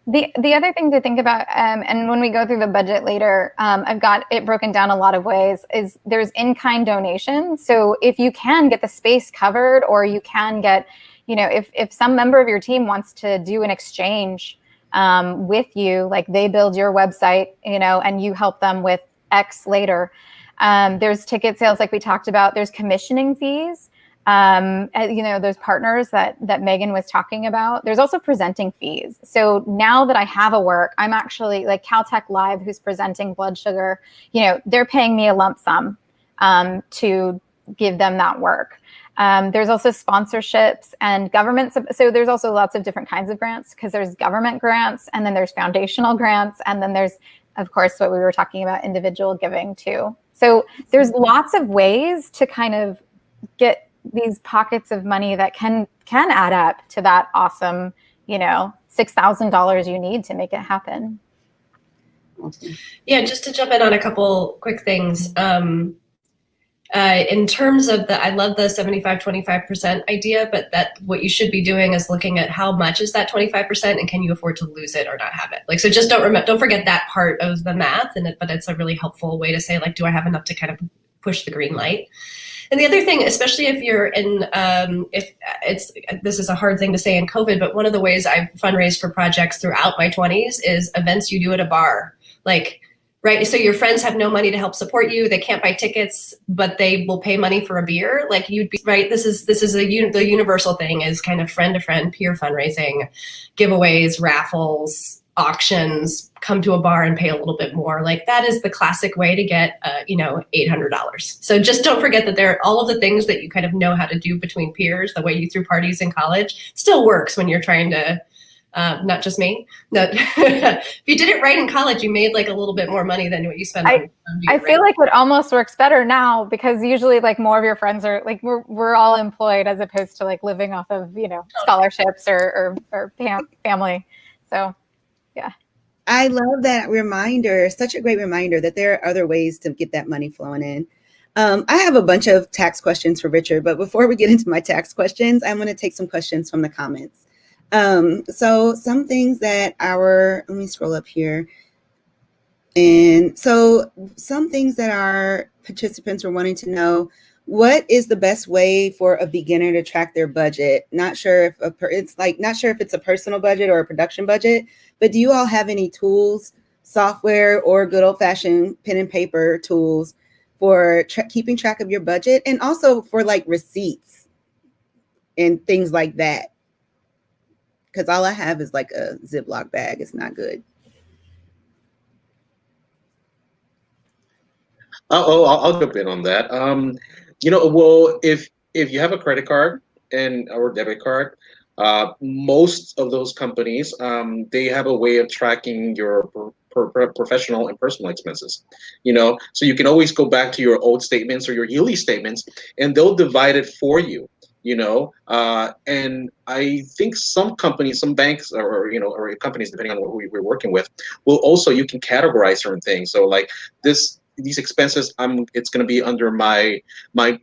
Speaker 4: The other thing to think about, and when we go through the budget later, I've got it broken down a lot of ways, is there's in-kind donations. So if you can get the space covered, or you can get, if some member of your team wants to do an exchange with you, like they build your website, and you help them with X later. There's ticket sales like we talked about. There's commissioning fees. Those partners that Megan was talking about. There's also presenting fees. So now that I have a work, I'm actually like Caltech Live, who's presenting Blood Sugar, they're paying me a lump sum to give them that work. There's also sponsorships and governments. So there's also lots of different kinds of grants, because there's government grants, and then there's foundational grants, and then there's, of course, what we were talking about, individual giving too. So there's lots of ways to kind of get these pockets of money that can add up to that awesome, $6,000 you need to make it happen.
Speaker 2: Yeah, just to jump in on a couple quick things. In terms of I love the 75-25% idea, but that what you should be doing is looking at how much is that 25% and can you afford to lose it or not have it? Like, so just don't forget that part of the math, but it's a really helpful way to say, like, do I have enough to kind of push the green light? And the other thing, especially if you're in, this is a hard thing to say in COVID, but one of the ways I've fundraised for projects throughout my 20s is events you do at a bar. Like, right, so your friends have no money to help support you. They can't buy tickets, but they will pay money for a beer. Like, you'd be, right, this is the universal thing is kind of friend-to-friend peer fundraising, giveaways, raffles, auctions, come to a bar and pay a little bit more. Like, that is the classic way to get, $800. So just don't forget that there are all of the things that you kind of know how to do between peers, the way you threw parties in college, still works when you're trying to, not just me. No, if you did it right in college, you made like a little bit more money than what you spent on
Speaker 4: I feel like it almost works better now, because usually like more of your friends are like, we're all employed as opposed to like living off of, scholarships or family. So yeah.
Speaker 1: I love that reminder. Such a great reminder that there are other ways to get that money flowing in. I have a bunch of tax questions for Richard, but before we get into my tax questions, I'm going to take some questions from the comments. So some things that let me scroll up here. And so some things that our participants were wanting to know: what is the best way for a beginner to track their budget? Not sure if it's a personal budget or a production budget, but do you all have any tools, software, or good old fashioned pen and paper tools for keeping track of your budget, and also for like receipts and things like that? Because all I have is like a Ziploc bag. It's not good.
Speaker 3: I'll jump in on that. Well, if you have a credit card or debit card, most of those companies, they have a way of tracking your professional and personal expenses. So you can always go back to your old statements or your yearly statements, and they'll divide it for you. And I think some companies, some banks, or companies, depending on who we're working with, you can categorize certain things. So like this these expenses, it's going to be under my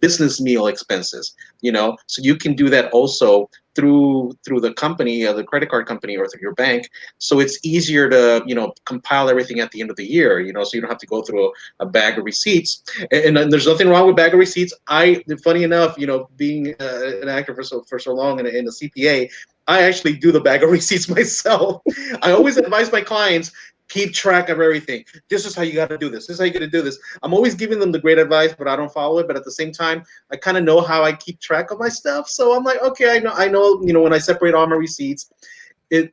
Speaker 3: business meal expenses, so you can do that also through the company, the credit card company, or through your bank. So it's easier to compile everything at the end of the year, so you don't have to go through a bag of receipts. And there's nothing wrong with bag of receipts. Funny enough, being an actor for so long and a CPA, I actually do the bag of receipts myself. I always advise my clients, keep track of everything. This is how you got to do this. This is how you got to do this. I'm always giving them the great advice, but I don't follow it. But at the same time, I kind of know how I keep track of my stuff. So I'm like, okay, I know, when I separate all my receipts, it,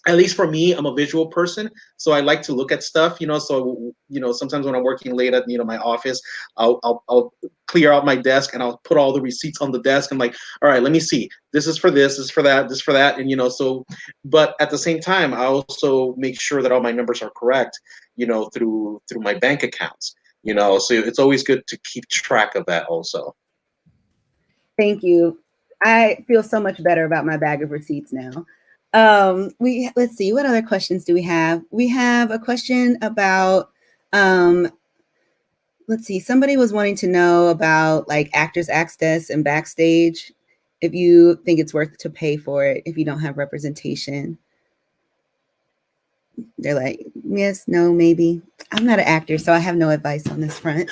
Speaker 3: at least for me, I'm a visual person, so I like to look at stuff. So sometimes when I'm working late at my office, I'll clear out my desk and I'll put all the receipts on the desk. I'm like, all right, let me see. This is for this is for that, this is for that, and so. But at the same time, I also make sure that all my numbers are correct. Through my bank accounts. So it's always good to keep track of that also.
Speaker 1: Thank you. I feel so much better about my bag of receipts now. Let's see, what other questions do we have? We have a question about, let's see, somebody was wanting to know about like actors access and backstage, if you think it's worth to pay for it if you don't have representation. They're like, yes, no, maybe. I'm not an actor, so I have no advice on this front.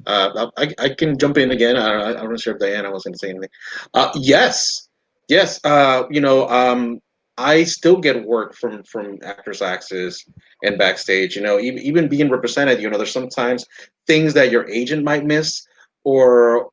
Speaker 3: I can jump in again. I'm not sure if Diana was going to say anything. Yes. I still get work from Actors Access and backstage. Even being represented. There's sometimes things that your agent might miss, or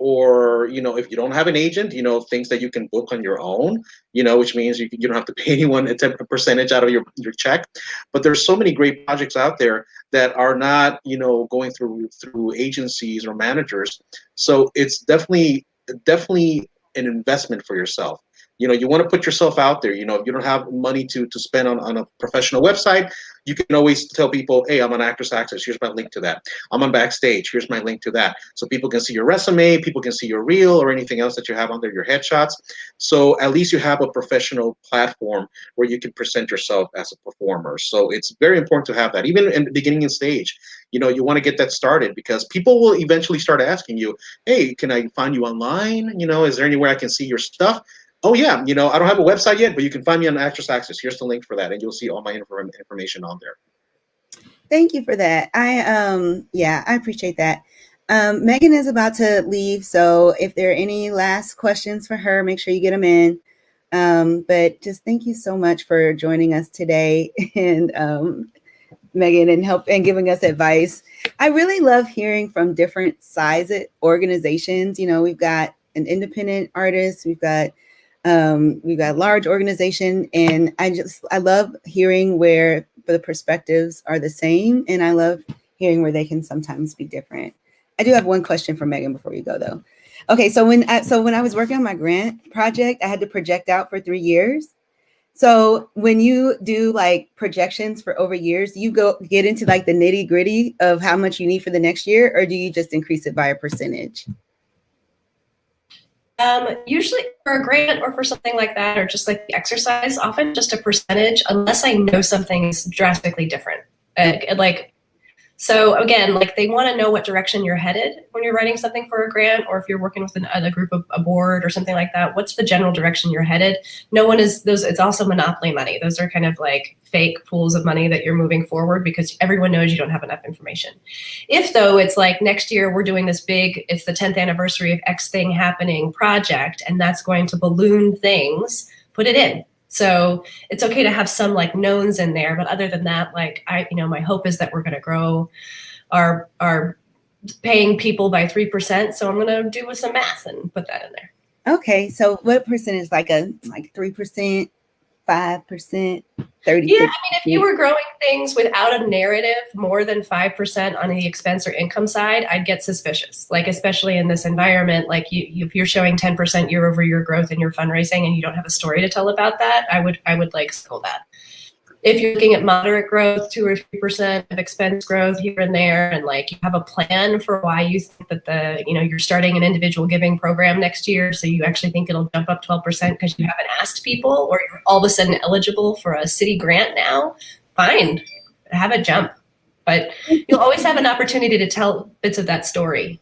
Speaker 3: if you don't have an agent, things that you can book on your own. Which means you don't have to pay anyone a percentage out of your check. But there's so many great projects out there that are not going through agencies or managers. So it's definitely an investment for yourself. You want to put yourself out there. If you don't have money to spend on a professional website, you can always tell people, hey, I'm on Actors Access. Here's my link to that. I'm on Backstage. Here's my link to that. So people can see your resume, people can see your reel or anything else that you have on there, your headshots. So at least you have a professional platform where you can present yourself as a performer. So it's very important to have that. Even in the beginning of stage, you want to get that started, because people will eventually start asking you, hey, can I find you online? Is there anywhere I can see your stuff? Oh yeah, I don't have a website yet, but you can find me on Actors Access. Here's the link for that, and you'll see all my information on there.
Speaker 1: Thank you for that. I appreciate that. Megan is about to leave, so if there are any last questions for her, make sure you get them in. But just thank you so much for joining us today, and Megan, and giving us advice. I really love hearing from different size organizations. We've got an independent artist, we've got large organization, and I love hearing where the perspectives are the same, and I love hearing where they can sometimes be different. I do have one question for Megan before you go, though. Okay, so when I was working on my grant project, I had to project out for 3 years. So when you do like projections for over years, you get into like the nitty gritty of how much you need for the next year, or do you just increase it by a percentage?
Speaker 2: Usually for a grant or for something like that, or just like the exercise, often just a percentage, unless I know something is drastically different. So again, like they want to know what direction you're headed when you're writing something for a grant, or if you're working with a group of a board or something like that. What's the general direction you're headed? No one is those. It's also monopoly money. Those are kind of like fake pools of money that you're moving forward because everyone knows you don't have enough information. If though it's like next year we're doing this big, it's the 10th anniversary of X thing happening project, and that's going to balloon things, put it in. So it's okay to have some like knowns in there, but other than that, like my hope is that we're going to grow our paying people by 3%. So I'm going to do with some math and put that in there.
Speaker 1: Okay, so what percentage? Like 3%, 5%, 30%?
Speaker 2: Yeah, if you were growing things without a narrative more than 5% on the expense or income side, I'd get suspicious. Like, especially in this environment, like if you're showing 10% year over year growth in your fundraising and you don't have a story to tell about that, I would like skull that. If you're looking at moderate growth, 2 or 3% of expense growth here and there, and like you have a plan for why you think that you're starting an individual giving program next year, so you actually think it'll jump up 12% because you haven't asked people, or you're all of a sudden eligible for a city grant now, fine, have it jump. But you'll always have an opportunity to tell bits of that story.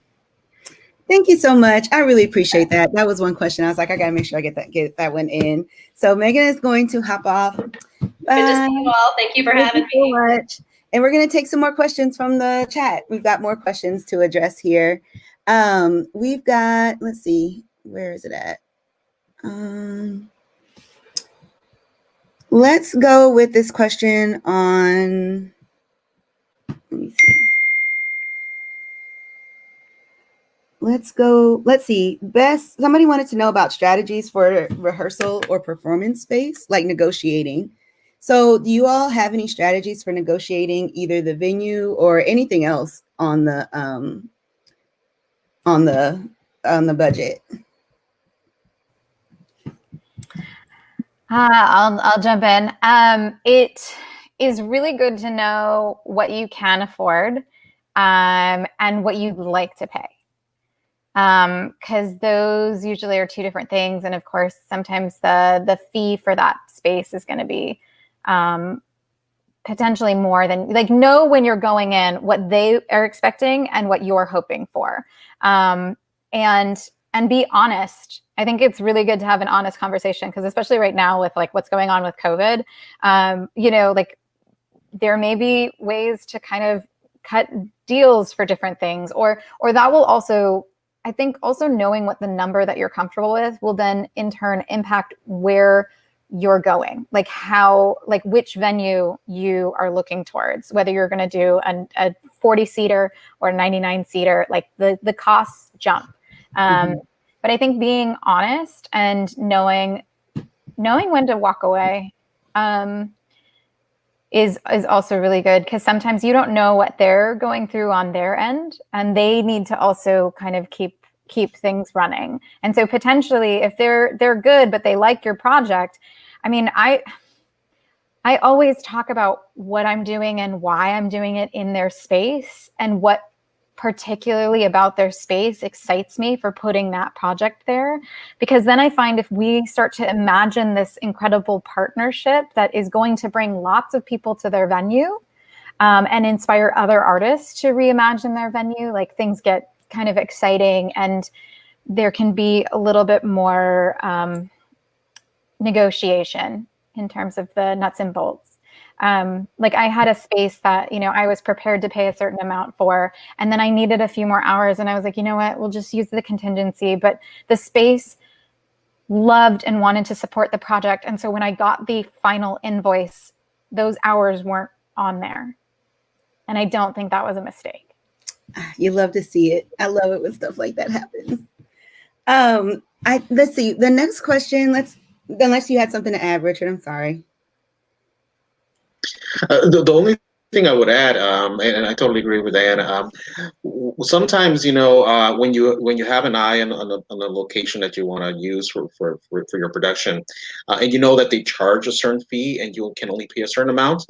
Speaker 1: Thank you so much. I really appreciate that. That was one question. I was like, I gotta make sure I get that one in. So Megan is going to hop off. Bye.
Speaker 2: Good to see you all. Thank you for having me.
Speaker 1: So much. And we're going to take some more questions from the chat. We've got more questions to address here. We've got, let's see, where is it at? Let's go with this question on, let me see. Let's see. Somebody wanted to know about strategies for rehearsal or performance space, like negotiating. So do you all have any strategies for negotiating either the venue or anything else on the budget?
Speaker 4: I'll jump in. It is really good to know what you can afford and what you'd like to pay. Because those usually are two different things. And of course, sometimes the fee for that space is going to be potentially more than, like, know when you're going in what they are expecting and what you're hoping for. And be honest. I think it's really good to have an honest conversation, because especially right now with like what's going on with COVID, like there may be ways to kind of cut deals for different things, or that will also, I think also knowing what the number that you're comfortable with will then in turn impact where you're going, like which venue you are looking towards, whether you're going to do a 40 seater or a 99 seater, like the costs jump. But I think being honest and knowing when to walk away is also really good, because sometimes you don't know what they're going through on their end, and they need to also kind of keep things running. And so potentially if they're good but they like your project, I mean, I always talk about what I'm doing and why I'm doing it in their space, and what particularly about their space excites me for putting that project there. Because then I find if we start to imagine this incredible partnership that is going to bring lots of people to their venue and inspire other artists to reimagine their venue, like things get kind of exciting, and there can be a little bit more negotiation in terms of the nuts and bolts. Like I had a space that, I was prepared to pay a certain amount for, and then I needed a few more hours, and I was like, you know what, we'll just use the contingency. But the space loved and wanted to support the project. And so when I got the final invoice, those hours weren't on there. And I don't think that was a mistake.
Speaker 1: You love to see it. I love it when stuff like that happens. Let's see. The next question, unless you had something to add, Richard, I'm sorry.
Speaker 3: The only thing I would add, and I totally agree with Anne. Sometimes, when you have an eye on a location that you want to use for your production, and you know that they charge a certain fee and you can only pay a certain amount,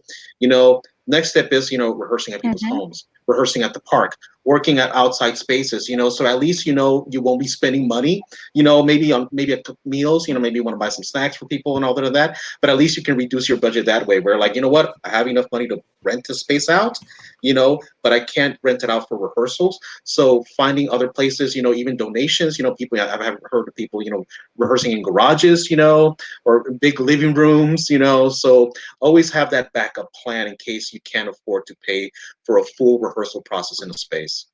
Speaker 3: next step is rehearsing at people's homes, rehearsing at the park, working at outside spaces, so at least you won't be spending money, maybe at meals, maybe you want to buy some snacks for people and all that, but at least you can reduce your budget that way, where like, what, I have enough money to rent the space out, but I can't rent it out for rehearsals. So finding other places, even donations, people, I've heard of people, rehearsing in garages, or big living rooms, so always have that backup plan in case you can't afford to pay for a full rehearsal process in a space.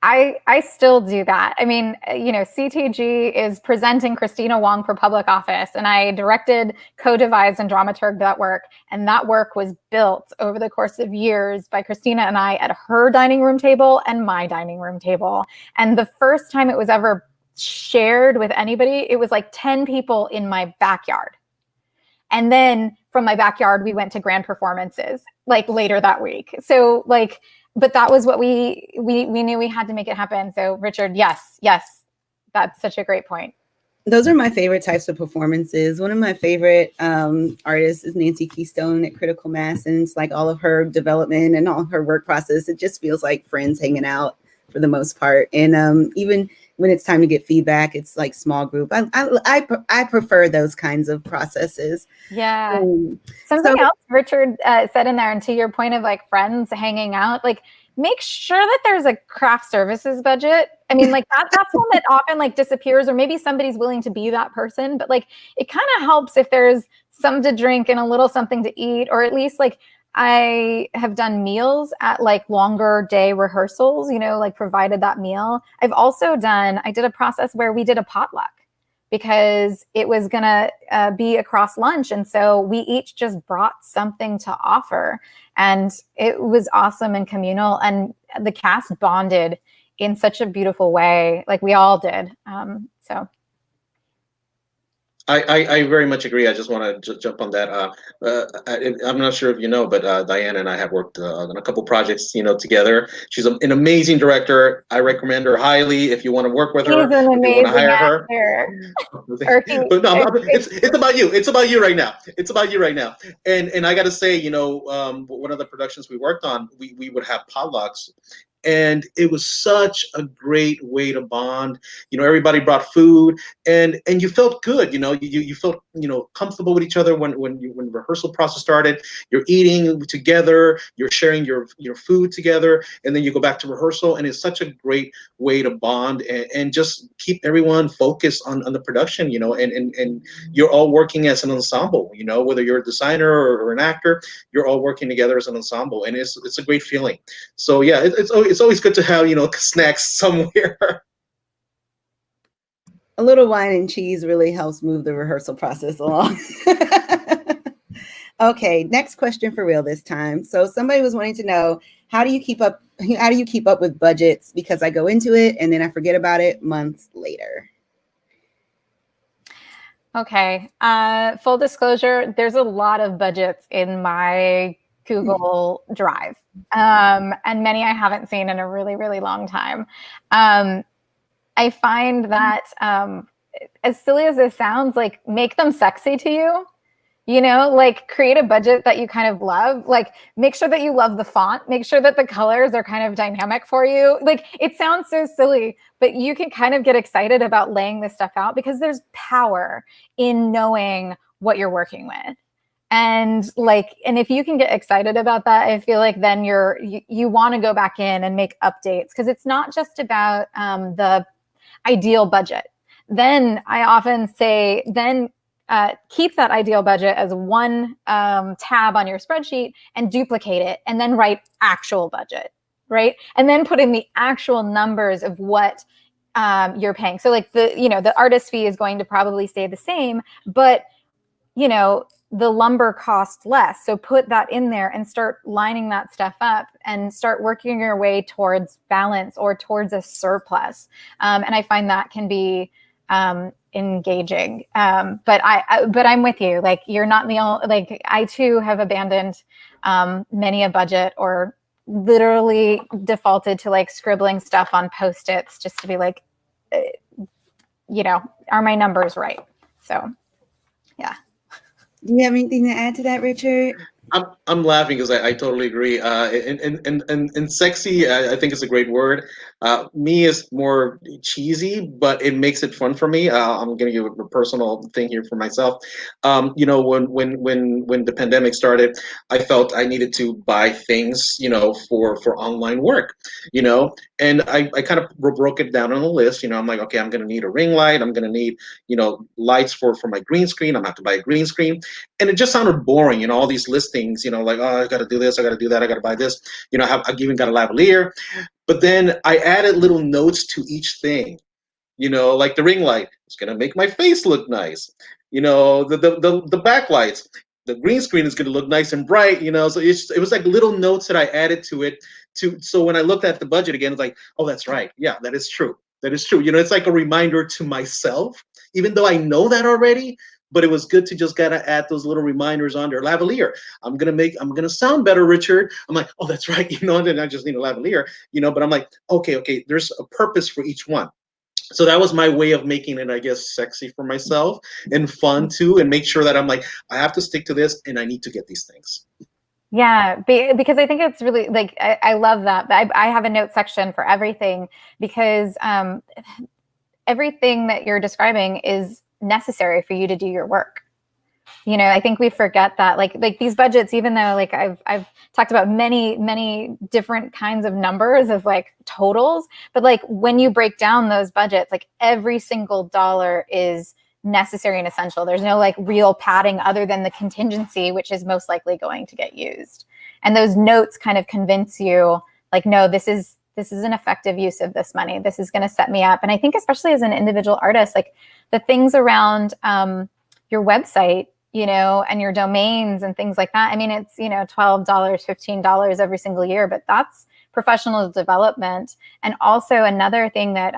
Speaker 4: I still do that. I mean, CTG is presenting Christina Wong for public office, and I directed, co-devised, and dramaturged that work. And that work was built over the course of years by Christina and I at her dining room table and my dining room table. And the first time it was ever shared with anybody, it was like 10 people in my backyard. And then from my backyard, we went to grand performances like later that week. So like, but that was what we knew we had to make it happen. So Richard, yes, that's such a great point.
Speaker 1: Those are my favorite types of performances. One of my favorite artists is Nancy Keystone at Critical Mass, and it's like all of her development and all her work process. It just feels like friends hanging out for the most part. And even when it's time to get feedback, it's like small group. I prefer those kinds of processes.
Speaker 4: Yeah.
Speaker 1: So
Speaker 4: Something else Richard said in there, and to your point of like friends hanging out, like make sure that there's a craft services budget. I mean, like that's one that often like disappears, or maybe somebody's willing to be that person, but like it kind of helps if there's some to drink and a little something to eat, or at least like I have done meals at like longer day rehearsals, you know, like provided that meal. I did a process where we did a potluck because it was going to be across lunch. And so we each just brought something to offer. And it was awesome and communal. And the cast bonded in such a beautiful way, like we all did. So.
Speaker 3: I very much agree. I just want to jump on that. I'm not sure if you know, but Diana and I have worked on a couple projects, together. She's an amazing director. I recommend her highly if you want to work with her.
Speaker 4: He's an
Speaker 3: If you want to
Speaker 4: amazing
Speaker 3: hire
Speaker 4: actor.
Speaker 3: her. But no, it's about you. It's about you right now. It's about you right now. And I got to say, one of the productions we worked on, we would have potlucks. And it was such a great way to bond. Everybody brought food, and you felt good. You felt comfortable with each other when the rehearsal process started. You're eating together, you're sharing your food together, and then you go back to rehearsal. And it's such a great way to bond and just keep everyone focused on the production. And you're all working as an ensemble. Whether you're a designer or an actor, you're all working together as an ensemble, and it's a great feeling. So yeah, it's always good to have snacks somewhere.
Speaker 1: A little wine and cheese really helps move the rehearsal process along. Okay, next question for real this time. So somebody was wanting to know, how do you keep up with budgets? Because I go into it and then I forget about it months later.
Speaker 4: Okay. Full disclosure, there's a lot of budgets in my Google Drive, and many I haven't seen in a really, really long time. I find that as silly as this sounds, like make them sexy to you. Like create a budget that you kind of love. Like make sure that you love the font. Make sure that the colors are kind of dynamic for you. Like it sounds so silly, but you can kind of get excited about laying this stuff out because there's power in knowing what you're working with. And if you can get excited about that, I feel like then you want to go back in and make updates, because it's not just about the ideal budget. Then I often say, keep that ideal budget as one tab on your spreadsheet and duplicate it, and then write actual budget, right? And then put in the actual numbers of what you're paying. So like the artist fee is going to probably stay the same, but the lumber cost less. So put that in there and start lining that stuff up and start working your way towards balance or towards a surplus. And I find that can be engaging. But I'm with you. Like you're not the only, like I too have abandoned many a budget, or literally defaulted to like scribbling stuff on Post-its just to be like, are my numbers right? So yeah.
Speaker 1: Do you have anything to add to that, Richard?
Speaker 3: I'm laughing because I totally agree. And sexy, I think is a great word. Me is more cheesy, but it makes it fun for me. I'm gonna give a personal thing here for myself. When the pandemic started, I felt I needed to buy things, for online work, and I kind of broke it down on a list. I'm like, okay, I'm gonna need a ring light. I'm gonna need, lights for my green screen. I'm gonna have to buy a green screen, and it just sounded boring. All these listings. Like, oh, I got to do this, I got to do that, I got to buy this. I've even got a lavalier. But then I added little notes to each thing. Like the ring light, it's gonna make my face look nice. The backlights, the green screen is gonna look nice and bright. So it was like little notes that I added to it. So when I looked at the budget again, it's like, oh, that's right. Yeah, that is true. That is true. It's like a reminder to myself, even though I know that already. But it was good to just gotta add those little reminders on there. Lavalier, I'm gonna sound better, Richard. I'm like, oh, that's right, and then I just need a lavalier, but I'm like, okay, there's a purpose for each one. So that was my way of making it, I guess, sexy for myself and fun too, and make sure that I'm like, I have to stick to this and I need to get these things.
Speaker 4: Yeah, because I think it's really like, I love that. I have a note section for everything because everything that you're describing is necessary for you to do your work. I think we forget that like these budgets, even though like I've talked about many different kinds of numbers of like totals, but like when you break down those budgets, like every single dollar is necessary and essential. There's no like real padding other than the contingency, which is most likely going to get used. And those notes kind of convince you like, no, this is an effective use of this money. This is going to set me up. And I think especially as an individual artist, like the things around your website, and your domains and things like that. I mean, it's, $12, $15 every single year, but that's professional development. And also another thing that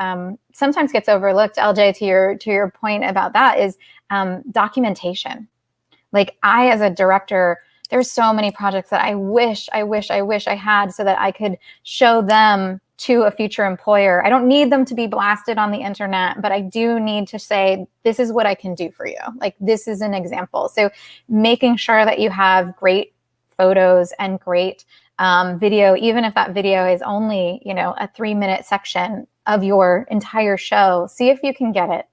Speaker 4: sometimes gets overlooked, LJ, to your point about that is documentation. Like I, as a director, there's so many projects that I wish I had so that I could show them to a future employer. I don't need them to be blasted on the internet, but I do need to say, this is what I can do for you. Like, this is an example. So making sure that you have great photos and great video, even if that video is only, a 3-minute section of your entire show, see if you can get it.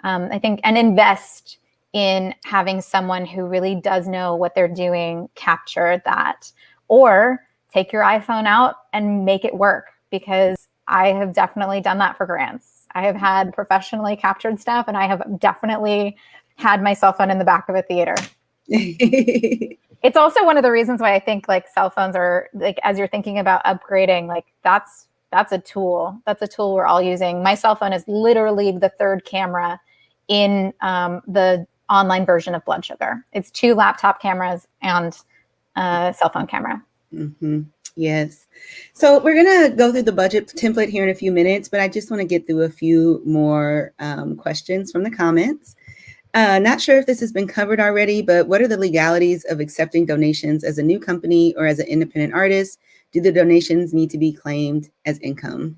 Speaker 4: I think, and invest in having someone who really does know what they're doing capture that, or take your iPhone out and make it work. Because I have definitely done that for grants. I have had professionally captured stuff, and I have definitely had my cell phone in the back of a theater. It's also one of the reasons why I think like cell phones are like, as you're thinking about upgrading, like that's a tool. That's a tool we're all using. My cell phone is literally the third camera in the online version of Blood Sugar. It's 2 laptop cameras and a cell phone camera.
Speaker 1: Mm-hmm. Yes. So we're going to go through the budget template here in a few minutes, but I just want to get through a few more questions from the comments. Not sure if this has been covered already, but what are the legalities of accepting donations as a new company or as an independent artist? Do the donations need to be claimed as income?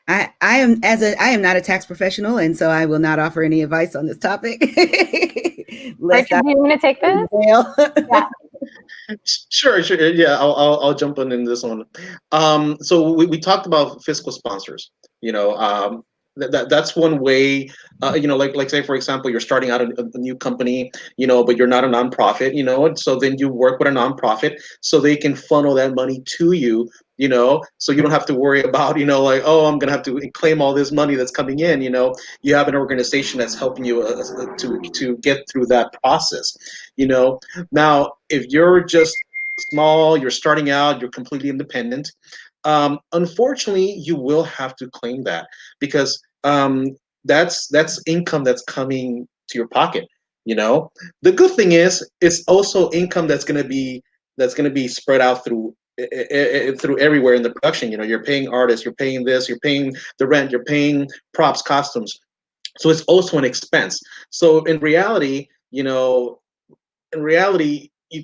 Speaker 1: I am not a tax professional, and so I will not offer any advice on this topic.
Speaker 4: Richard, do you want to take this?
Speaker 1: Yeah.
Speaker 3: Sure. Yeah, I'll jump in this one. So we talked about fiscal sponsors. That's one way. Like say for example, you're starting out a new company, but you're not a nonprofit, and so then you work with a nonprofit so they can funnel that money to you. So you don't have to worry about, like, oh, I'm going to have to claim all this money that's coming in. You have an organization that's helping you to get through that process. Now, if you're just small, you're starting out, you're completely independent, unfortunately, you will have to claim that because that's income that's coming to your pocket. The good thing is it's also income that's going to be spread out through everywhere in the production. You're paying artists, you're paying this, you're paying the rent, you're paying props, costumes. So it's also an expense. So in reality, you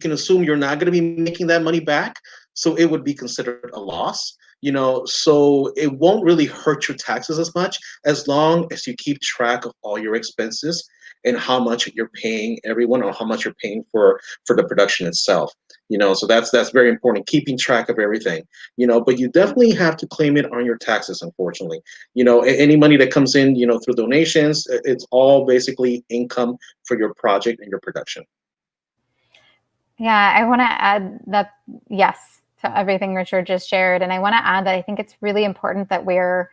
Speaker 3: can assume you're not going to be making that money back. So it would be considered a loss, so it won't really hurt your taxes as much as long as you keep track of all your expenses and how much you're paying everyone or how much you're paying for the production itself. So that's very important, keeping track of everything, but you definitely have to claim it on your taxes, unfortunately. Any money that comes in, through donations, it's all basically income for your project and your production.
Speaker 4: Yeah, I want to add that, yes, to everything Richard just shared. And I want to add that I think it's really important that we're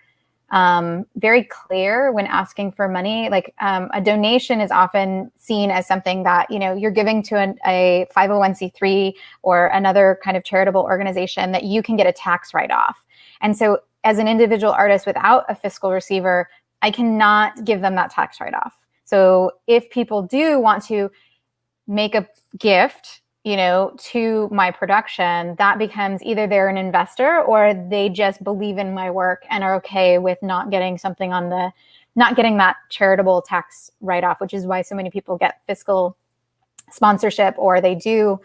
Speaker 4: very clear when asking for money. Like a donation is often seen as something that, you're giving to a 501c3 or another kind of charitable organization that you can get a tax write-off. And so as an individual artist without a fiscal receiver, I cannot give them that tax write-off. So if people do want to make a gift, to my production, that becomes either they're an investor or they just believe in my work and are okay with not getting that charitable tax write-off, which is why so many people get fiscal sponsorship or they do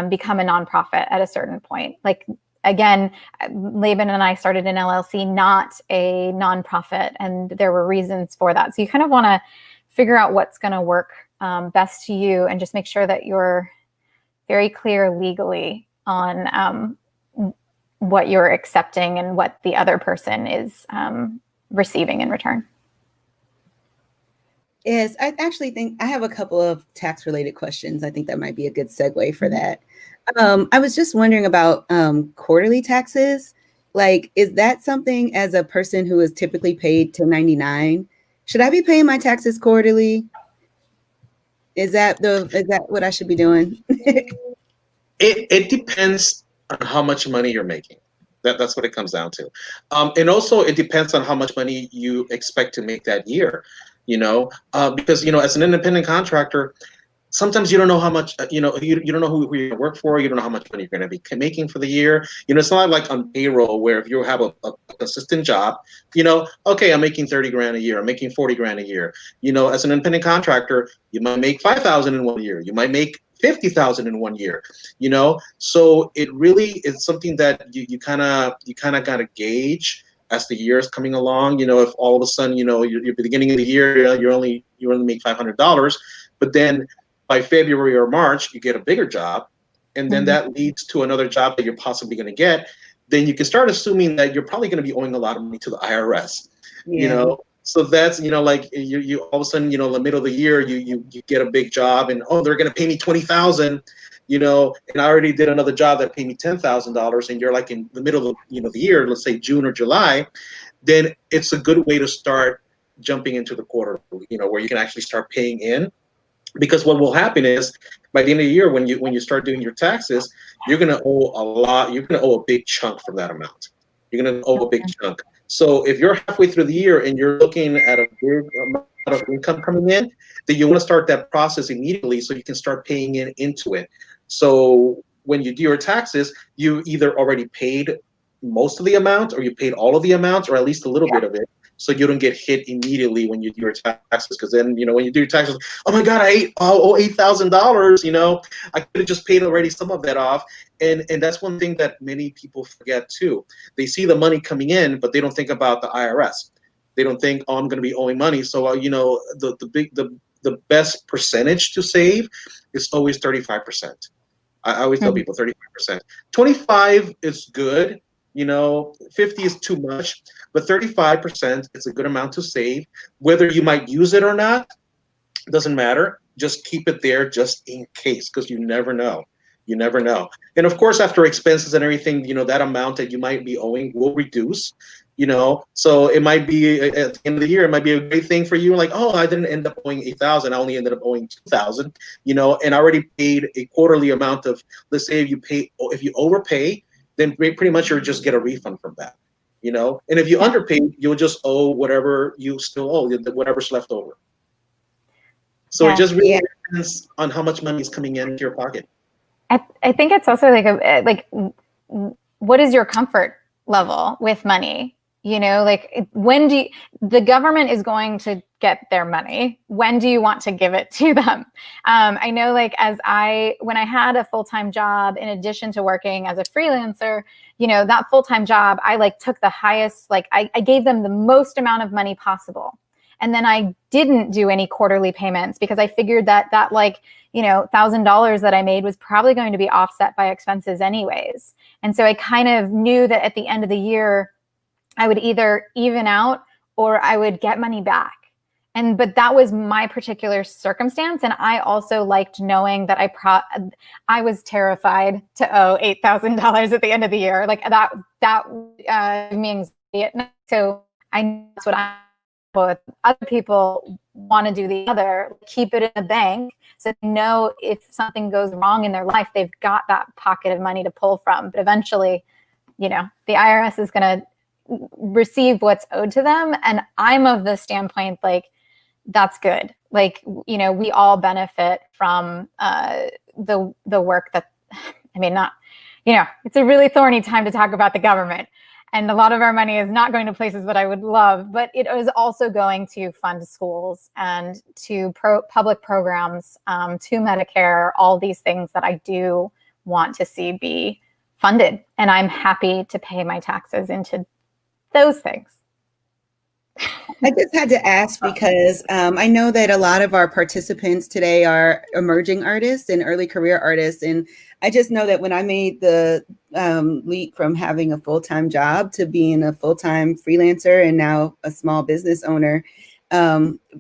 Speaker 4: become a nonprofit at a certain point. Like, again, Laban and I started an LLC, not a nonprofit, and there were reasons for that. So you kind of want to figure out what's going to work best to you and just make sure that you're very clear legally on what you're accepting and what the other person is receiving in return.
Speaker 1: Yes, I actually think I have a couple of tax related questions. I think that might be a good segue for that. I was just wondering about quarterly taxes. Like, is that something as a person who is typically paid 1099? Should I be paying my taxes quarterly? Is that what I should be doing?
Speaker 3: It depends on how much money you're making. That's what it comes down to. And also it depends on how much money you expect to make that year. Because as an independent contractor, sometimes you don't know how much you don't know who you're gonna work for. You don't know how much money you're going to be making for the year. It's not like on payroll where if you have a consistent job, okay, I'm making 30 grand a year, I'm making 40 grand a year. As an independent contractor, you might make 5,000 in one year, you might make 50,000 in one year. So it really is something that you kind of got to gauge as the year is coming along. If all of a sudden you're at the beginning of the year, you only make $500, but then by February or March, you get a bigger job, and then that leads to another job that you're possibly going to get, then you can start assuming that you're probably going to be owing a lot of money to the IRS. So that's like you all of a sudden in the middle of the year you get a big job, and they're going to pay me 20,000, and I already did another job that paid me $10,000, and you're like in the middle of the year, let's say June or July, then it's a good way to start jumping into the quarter, where you can actually start paying in. Because what will happen is by the end of the year, when you start doing your taxes, you're going to owe a lot. You're going to owe a big chunk from that amount. You're going to owe a big chunk. So if you're halfway through the year and you're looking at a big amount of income coming in, then you want to start that process immediately so you can start paying into it. So when you do your taxes, you either already paid most of the amount, or you paid all of the amount, or at least a little bit of it, so you don't get hit immediately when you do your taxes. Because then, when you do your taxes, oh my God, I owe $8,000. I could have just paid already some of that off. And that's one thing that many people forget too. They see the money coming in, but they don't think about the IRS. They don't think, oh, I'm going to be owing money. So the best percentage to save is always 35%. I always tell people 35%. 25 is good. 50 is too much, but 35% is a good amount to save. Whether you might use it or not, doesn't matter. Just keep it there just in case, because you never know. You never know. And of course, after expenses and everything, that amount that you might be owing will reduce. So it might be at the end of the year, it might be a great thing for you. Like, oh, I didn't end up owing 8,000. I only ended up owing 2,000. And I already paid a quarterly amount of. Let's say if you overpay, then pretty much you'll just get a refund from that, And if you underpay, you'll just owe whatever you still owe, whatever's left over. So it just really depends on how much money is coming into your pocket.
Speaker 4: I think it's also like what is your comfort level with money? When the government is going to get their money? When do you want to give it to them? I know, when I had a full-time job, in addition to working as a freelancer, that full-time job, I took the highest, I gave them the most amount of money possible. And then I didn't do any quarterly payments because I figured that $1,000 that I made was probably going to be offset by expenses anyways. And so I kind of knew that at the end of the year, I would either even out or I would get money back. But that was my particular circumstance. And I also liked knowing that I was terrified to owe $8,000 at the end of the year. That gave me anxiety at night. So I know that's what I'm. But other people want to do the other, keep it in the bank so they know if something goes wrong in their life, they've got that pocket of money to pull from. But eventually, the IRS is going to receive what's owed to them. And I'm of the standpoint, that's good. We all benefit from the work that, it's a really thorny time to talk about the government. And a lot of our money is not going to places that I would love, but it is also going to fund schools and to public programs, to Medicare, all these things that I do want to see be funded. And I'm happy to pay my taxes into those things.
Speaker 1: I just had to ask because I know that a lot of our participants today are emerging artists and early career artists. And I just know that when I made the leap from having a full-time job to being a full-time freelancer and now a small business owner,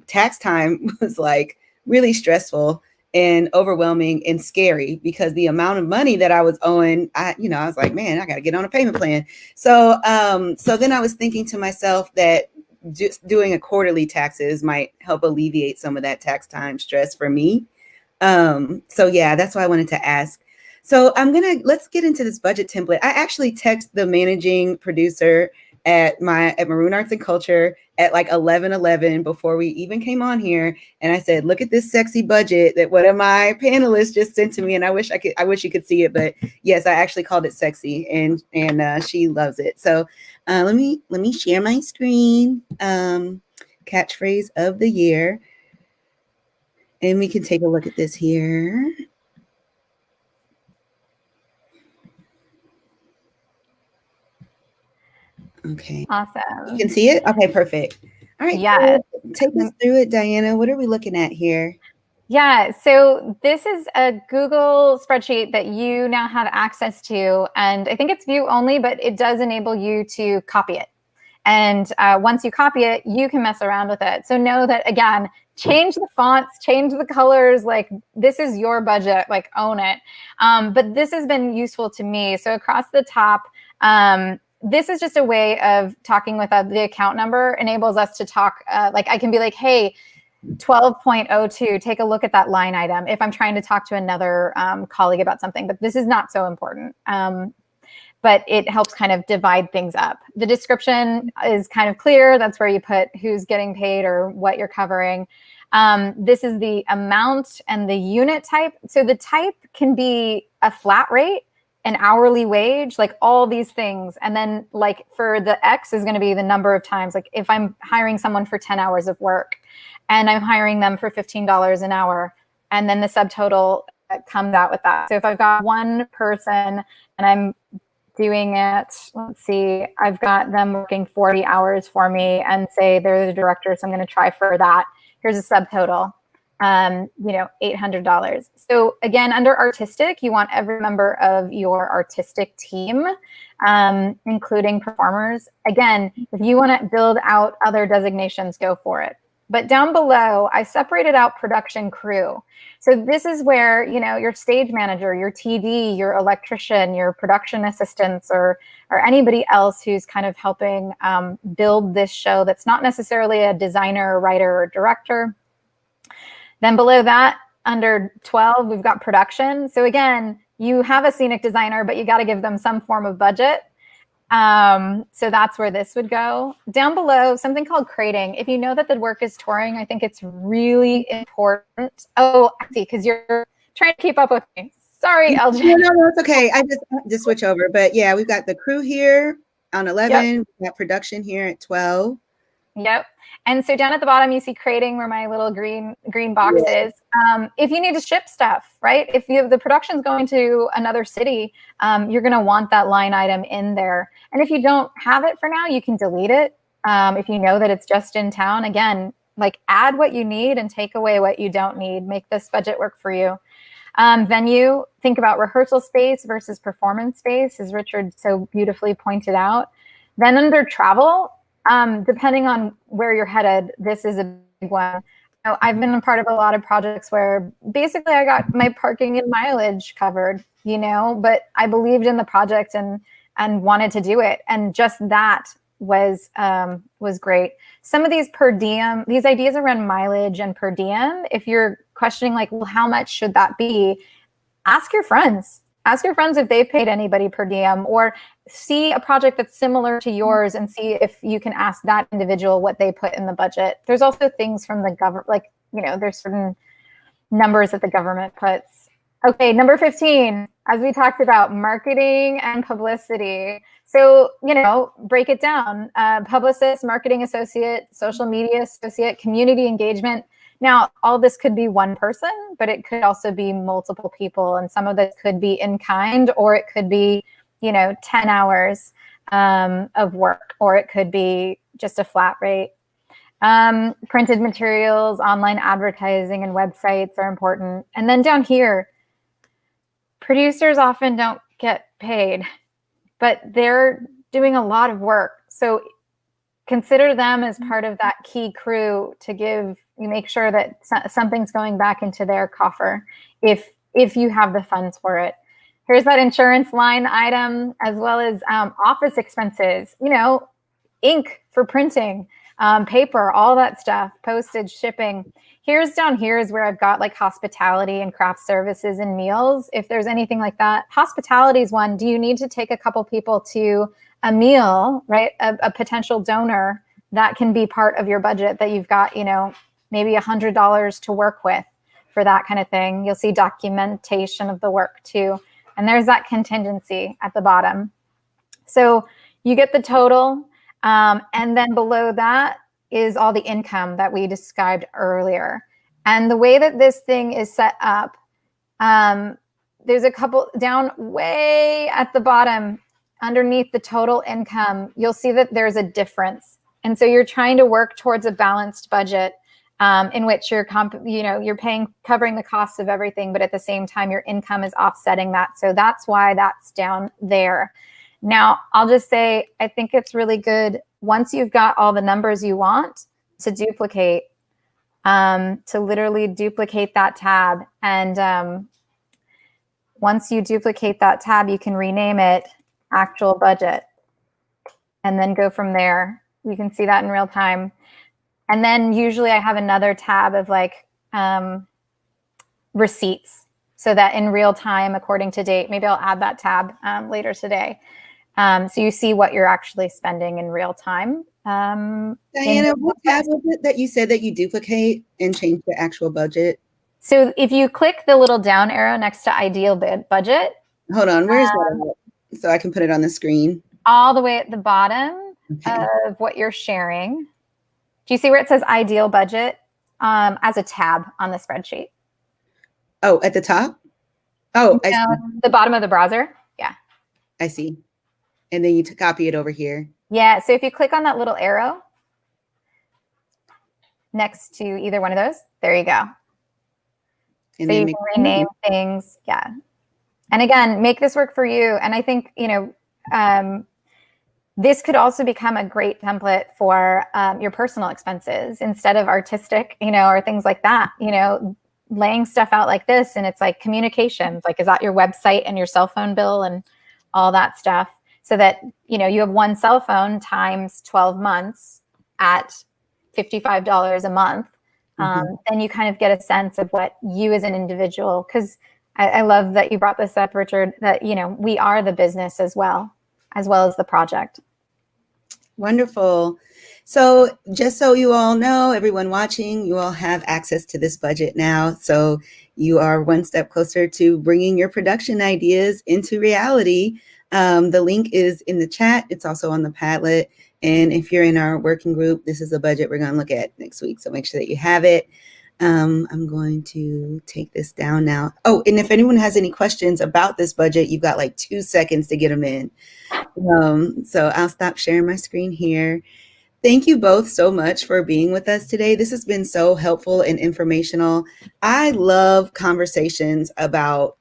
Speaker 1: tax time was like really stressful and overwhelming and scary because the amount of money that I was owing, I was like, man, I got to get on a payment plan. So, so then I was thinking to myself that just doing a quarterly taxes might help alleviate some of that tax time stress for me. So yeah, that's why I wanted to ask. So let's get into this budget template. I actually text the managing producer at Maroon Arts and Culture at like 11:11 before we even came on here. And I said, look at this sexy budget that one of my panelists just sent to me. And I wish you could see it, but yes, I actually called it sexy and she loves it. So let me share my screen. Catchphrase of the year. And we can take a look at this here. Okay.
Speaker 4: Awesome.
Speaker 1: You can see it? Okay, perfect. All right.
Speaker 4: Yes.
Speaker 1: So take us through it, Diana. What are we looking at here?
Speaker 4: Yeah, so this is a Google spreadsheet that you now have access to. And I think it's view only, but it does enable you to copy it. And once you copy it, you can mess around with it. So know that, again, change the fonts, change the colors, like this is your budget, like own it. But this has been useful to me. So across the top, this is just a way of talking with the account number, enables us to talk, like I can be like, hey, 12.02, take a look at that line item if I'm trying to talk to another colleague about something, but this is not so important. But it helps kind of divide things up. The description is kind of clear. That's where you put who's getting paid or what you're covering. This is the amount and the unit type. So the type can be a flat rate, an hourly wage, like all these things. And then like for the X is going to be the number of times, like if I'm hiring someone for 10 hours of work and I'm hiring them for $15 an hour, and then the subtotal comes out with that. So if I've got one person and I'm doing it, let's see, I've got them working 40 hours for me and say they're the director, so I'm going to try for that. Here's a subtotal, $800. So again, under artistic, you want every member of your artistic team, including performers. Again, if you want to build out other designations, go for it. But down below, I separated out production crew. So this is where, your stage manager, your TD, your electrician, your production assistants, or anybody else who's kind of helping build this show that's not necessarily a designer, writer, or director. Then below that, under 12, we've got production. So again, you have a scenic designer, but you got to give them some form of budget. So that's where this would go. Down below, something called crating. If you know that the work is touring, I think it's really important. Oh, I see, because you're trying to keep up with me. Sorry, LJ.
Speaker 1: No, it's okay. I just switch over. But yeah, we've got the crew here on 11. Yep. We've got production here at 12.
Speaker 4: Yep. And so down at the bottom, you see crating where my little green box is. If you need to ship stuff, right? If the production's going to another city, you're going to want that line item in there. And if you don't have it for now, you can delete it. If you know that it's just in town, again, like add what you need and take away what you don't need. Make this budget work for you. Venue, think about rehearsal space versus performance space, as Richard so beautifully pointed out. Then under travel, depending on where you're headed, this is a big one. I've been a part of a lot of projects where basically I got my parking and mileage covered, but I believed in the project and wanted to do it. And just that was great. Some of these per diem, these ideas around mileage and per diem, if you're questioning like, well, how much should that be? Ask your friends. Ask your friends if they've paid anybody per diem, or see a project that's similar to yours and see if you can ask that individual what they put in the budget. There's also things from the government, like, there's certain numbers that the government puts. Okay, number 15, as we talked about, marketing and publicity. So, break it down. Publicist, marketing associate, social media associate, community engagement. Now, all this could be one person, but it could also be multiple people. And some of this could be in kind, or it could be, 10 hours of work, or it could be just a flat rate. Printed materials, online advertising, and websites are important. And then down here, producers often don't get paid, but they're doing a lot of work. So consider them as part of that key crew to make sure that something's going back into their coffer if you have the funds for it. Here's that insurance line item, as well as office expenses, ink for printing, paper, all that stuff, postage, shipping. Down here is where I've got like hospitality and craft services and meals. If there's anything like that, hospitality is one. Do you need to take a couple people to a meal, right? A potential donor, that can be part of your budget that you've got, maybe $100 to work with for that kind of thing. You'll see documentation of the work too. And there's that contingency at the bottom. So you get the total. And then below that is all the income that we described earlier. And the way that this thing is set up, there's a couple down way at the bottom underneath the total income, you'll see that there's a difference. And so you're trying to work towards a balanced budget in which you're covering the costs of everything, but at the same time, your income is offsetting that. So that's why that's down there. Now, I'll just say, I think it's really good once you've got all the numbers you want to duplicate, to literally duplicate that tab. And once you duplicate that tab, you can rename it actual budget and then go from there. You can see that in real time. And then usually I have another tab of like receipts, so that in real time, according to date, maybe I'll add that tab later today. So you see what you're actually spending in real time.
Speaker 1: Diana, what tab was it that you said that you duplicate and change the actual budget?
Speaker 4: So if you click the little down arrow next to ideal budget.
Speaker 1: Hold on, where is that? So I can put it on the screen.
Speaker 4: All the way at the bottom of what you're sharing. Do you see where it says ideal budget as a tab on the spreadsheet?
Speaker 1: Oh, at the top? Oh, I see.
Speaker 4: The bottom of the browser. Yeah.
Speaker 1: I see. And then you copy it over here.
Speaker 4: Yeah. So if you click on that little arrow next to either one of those, there you go. And so you can rename things. Yeah. And again, make this work for you. And I think, this could also become a great template for your personal expenses instead of artistic, or things like that, laying stuff out like this. And it's like communications, like, is that your website and your cell phone bill and all that stuff, so that, you have one cell phone times 12 months at $55 a month. Then you kind of get a sense of what you as an individual, because I love that you brought this up, Richard, that, we are the business as well as the project.
Speaker 1: Wonderful. So just so you all know, everyone watching, you all have access to this budget now. So you are one step closer to bringing your production ideas into reality. The link is in the chat. It's also on the Padlet. And if you're in our working group, this is a budget we're going to look at next week. So make sure that you have it. I'm going to take this down now. Oh, and if anyone has any questions about this budget, you've got like 2 seconds to get them in. So I'll stop sharing my screen here. Thank you both so much for being with us today. This has been so helpful and informational. I love conversations about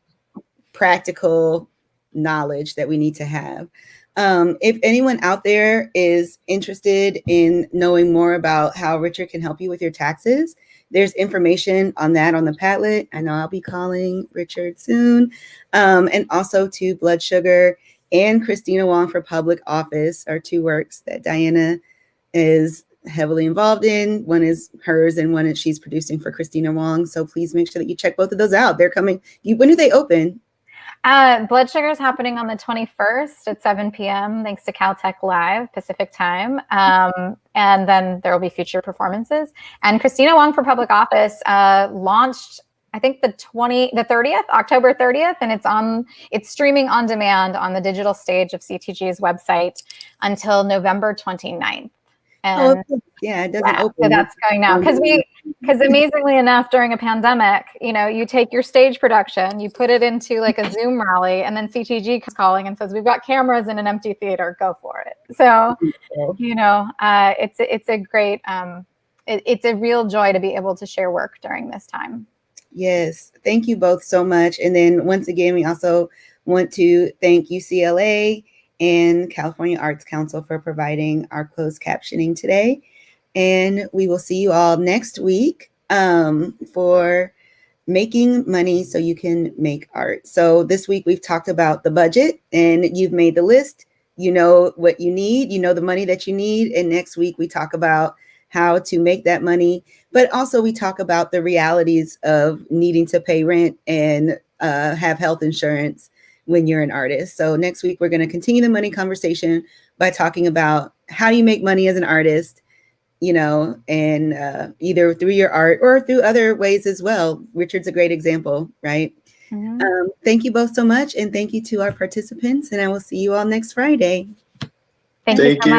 Speaker 1: practical knowledge that we need to have. If anyone out there is interested in knowing more about how Richard can help you with your taxes, there's information on that on the Padlet. I know I'll be calling Richard soon. And also to Blood Sugar and Christina Wong for Public Office are two works that Diana is heavily involved in. One is hers and one is she's producing for Christina Wong. So please make sure that you check both of those out. They're coming. When do they open?
Speaker 4: Blood Sugar is happening on the 21st at 7 p.m. thanks to Caltech Live Pacific time. And then there will be future performances. And Christina Wong for Public Office launched, I think the 30th, October 30th, and it's streaming on demand on the digital stage of CTG's website until November 29th. And
Speaker 1: it doesn't open.
Speaker 4: So that's going now because amazingly enough, during a pandemic, you take your stage production, you put it into like a Zoom rally, and then CTG is calling and says, "We've got cameras in an empty theater, go for it." So, it's a great it's a real joy to be able to share work during this time.
Speaker 1: Yes, thank you both so much. And then once again, we also want to thank UCLA and California Arts Council for providing our closed captioning today. And we will see you all next week for making money so you can make art. So this week we've talked about the budget, and you've made the list. You know what you need, you know the money that you need. And next week we talk about how to make that money, but also we talk about the realities of needing to pay rent and have health insurance when you're an artist. So next week we're going to continue the money conversation by talking about how do you make money as an artist, you know, and either through your art or through other ways as well. Richard's a great example, right? Mm-hmm. Thank you both so much. And thank you to our participants. And I will see you all next Friday.
Speaker 4: Thank you so much.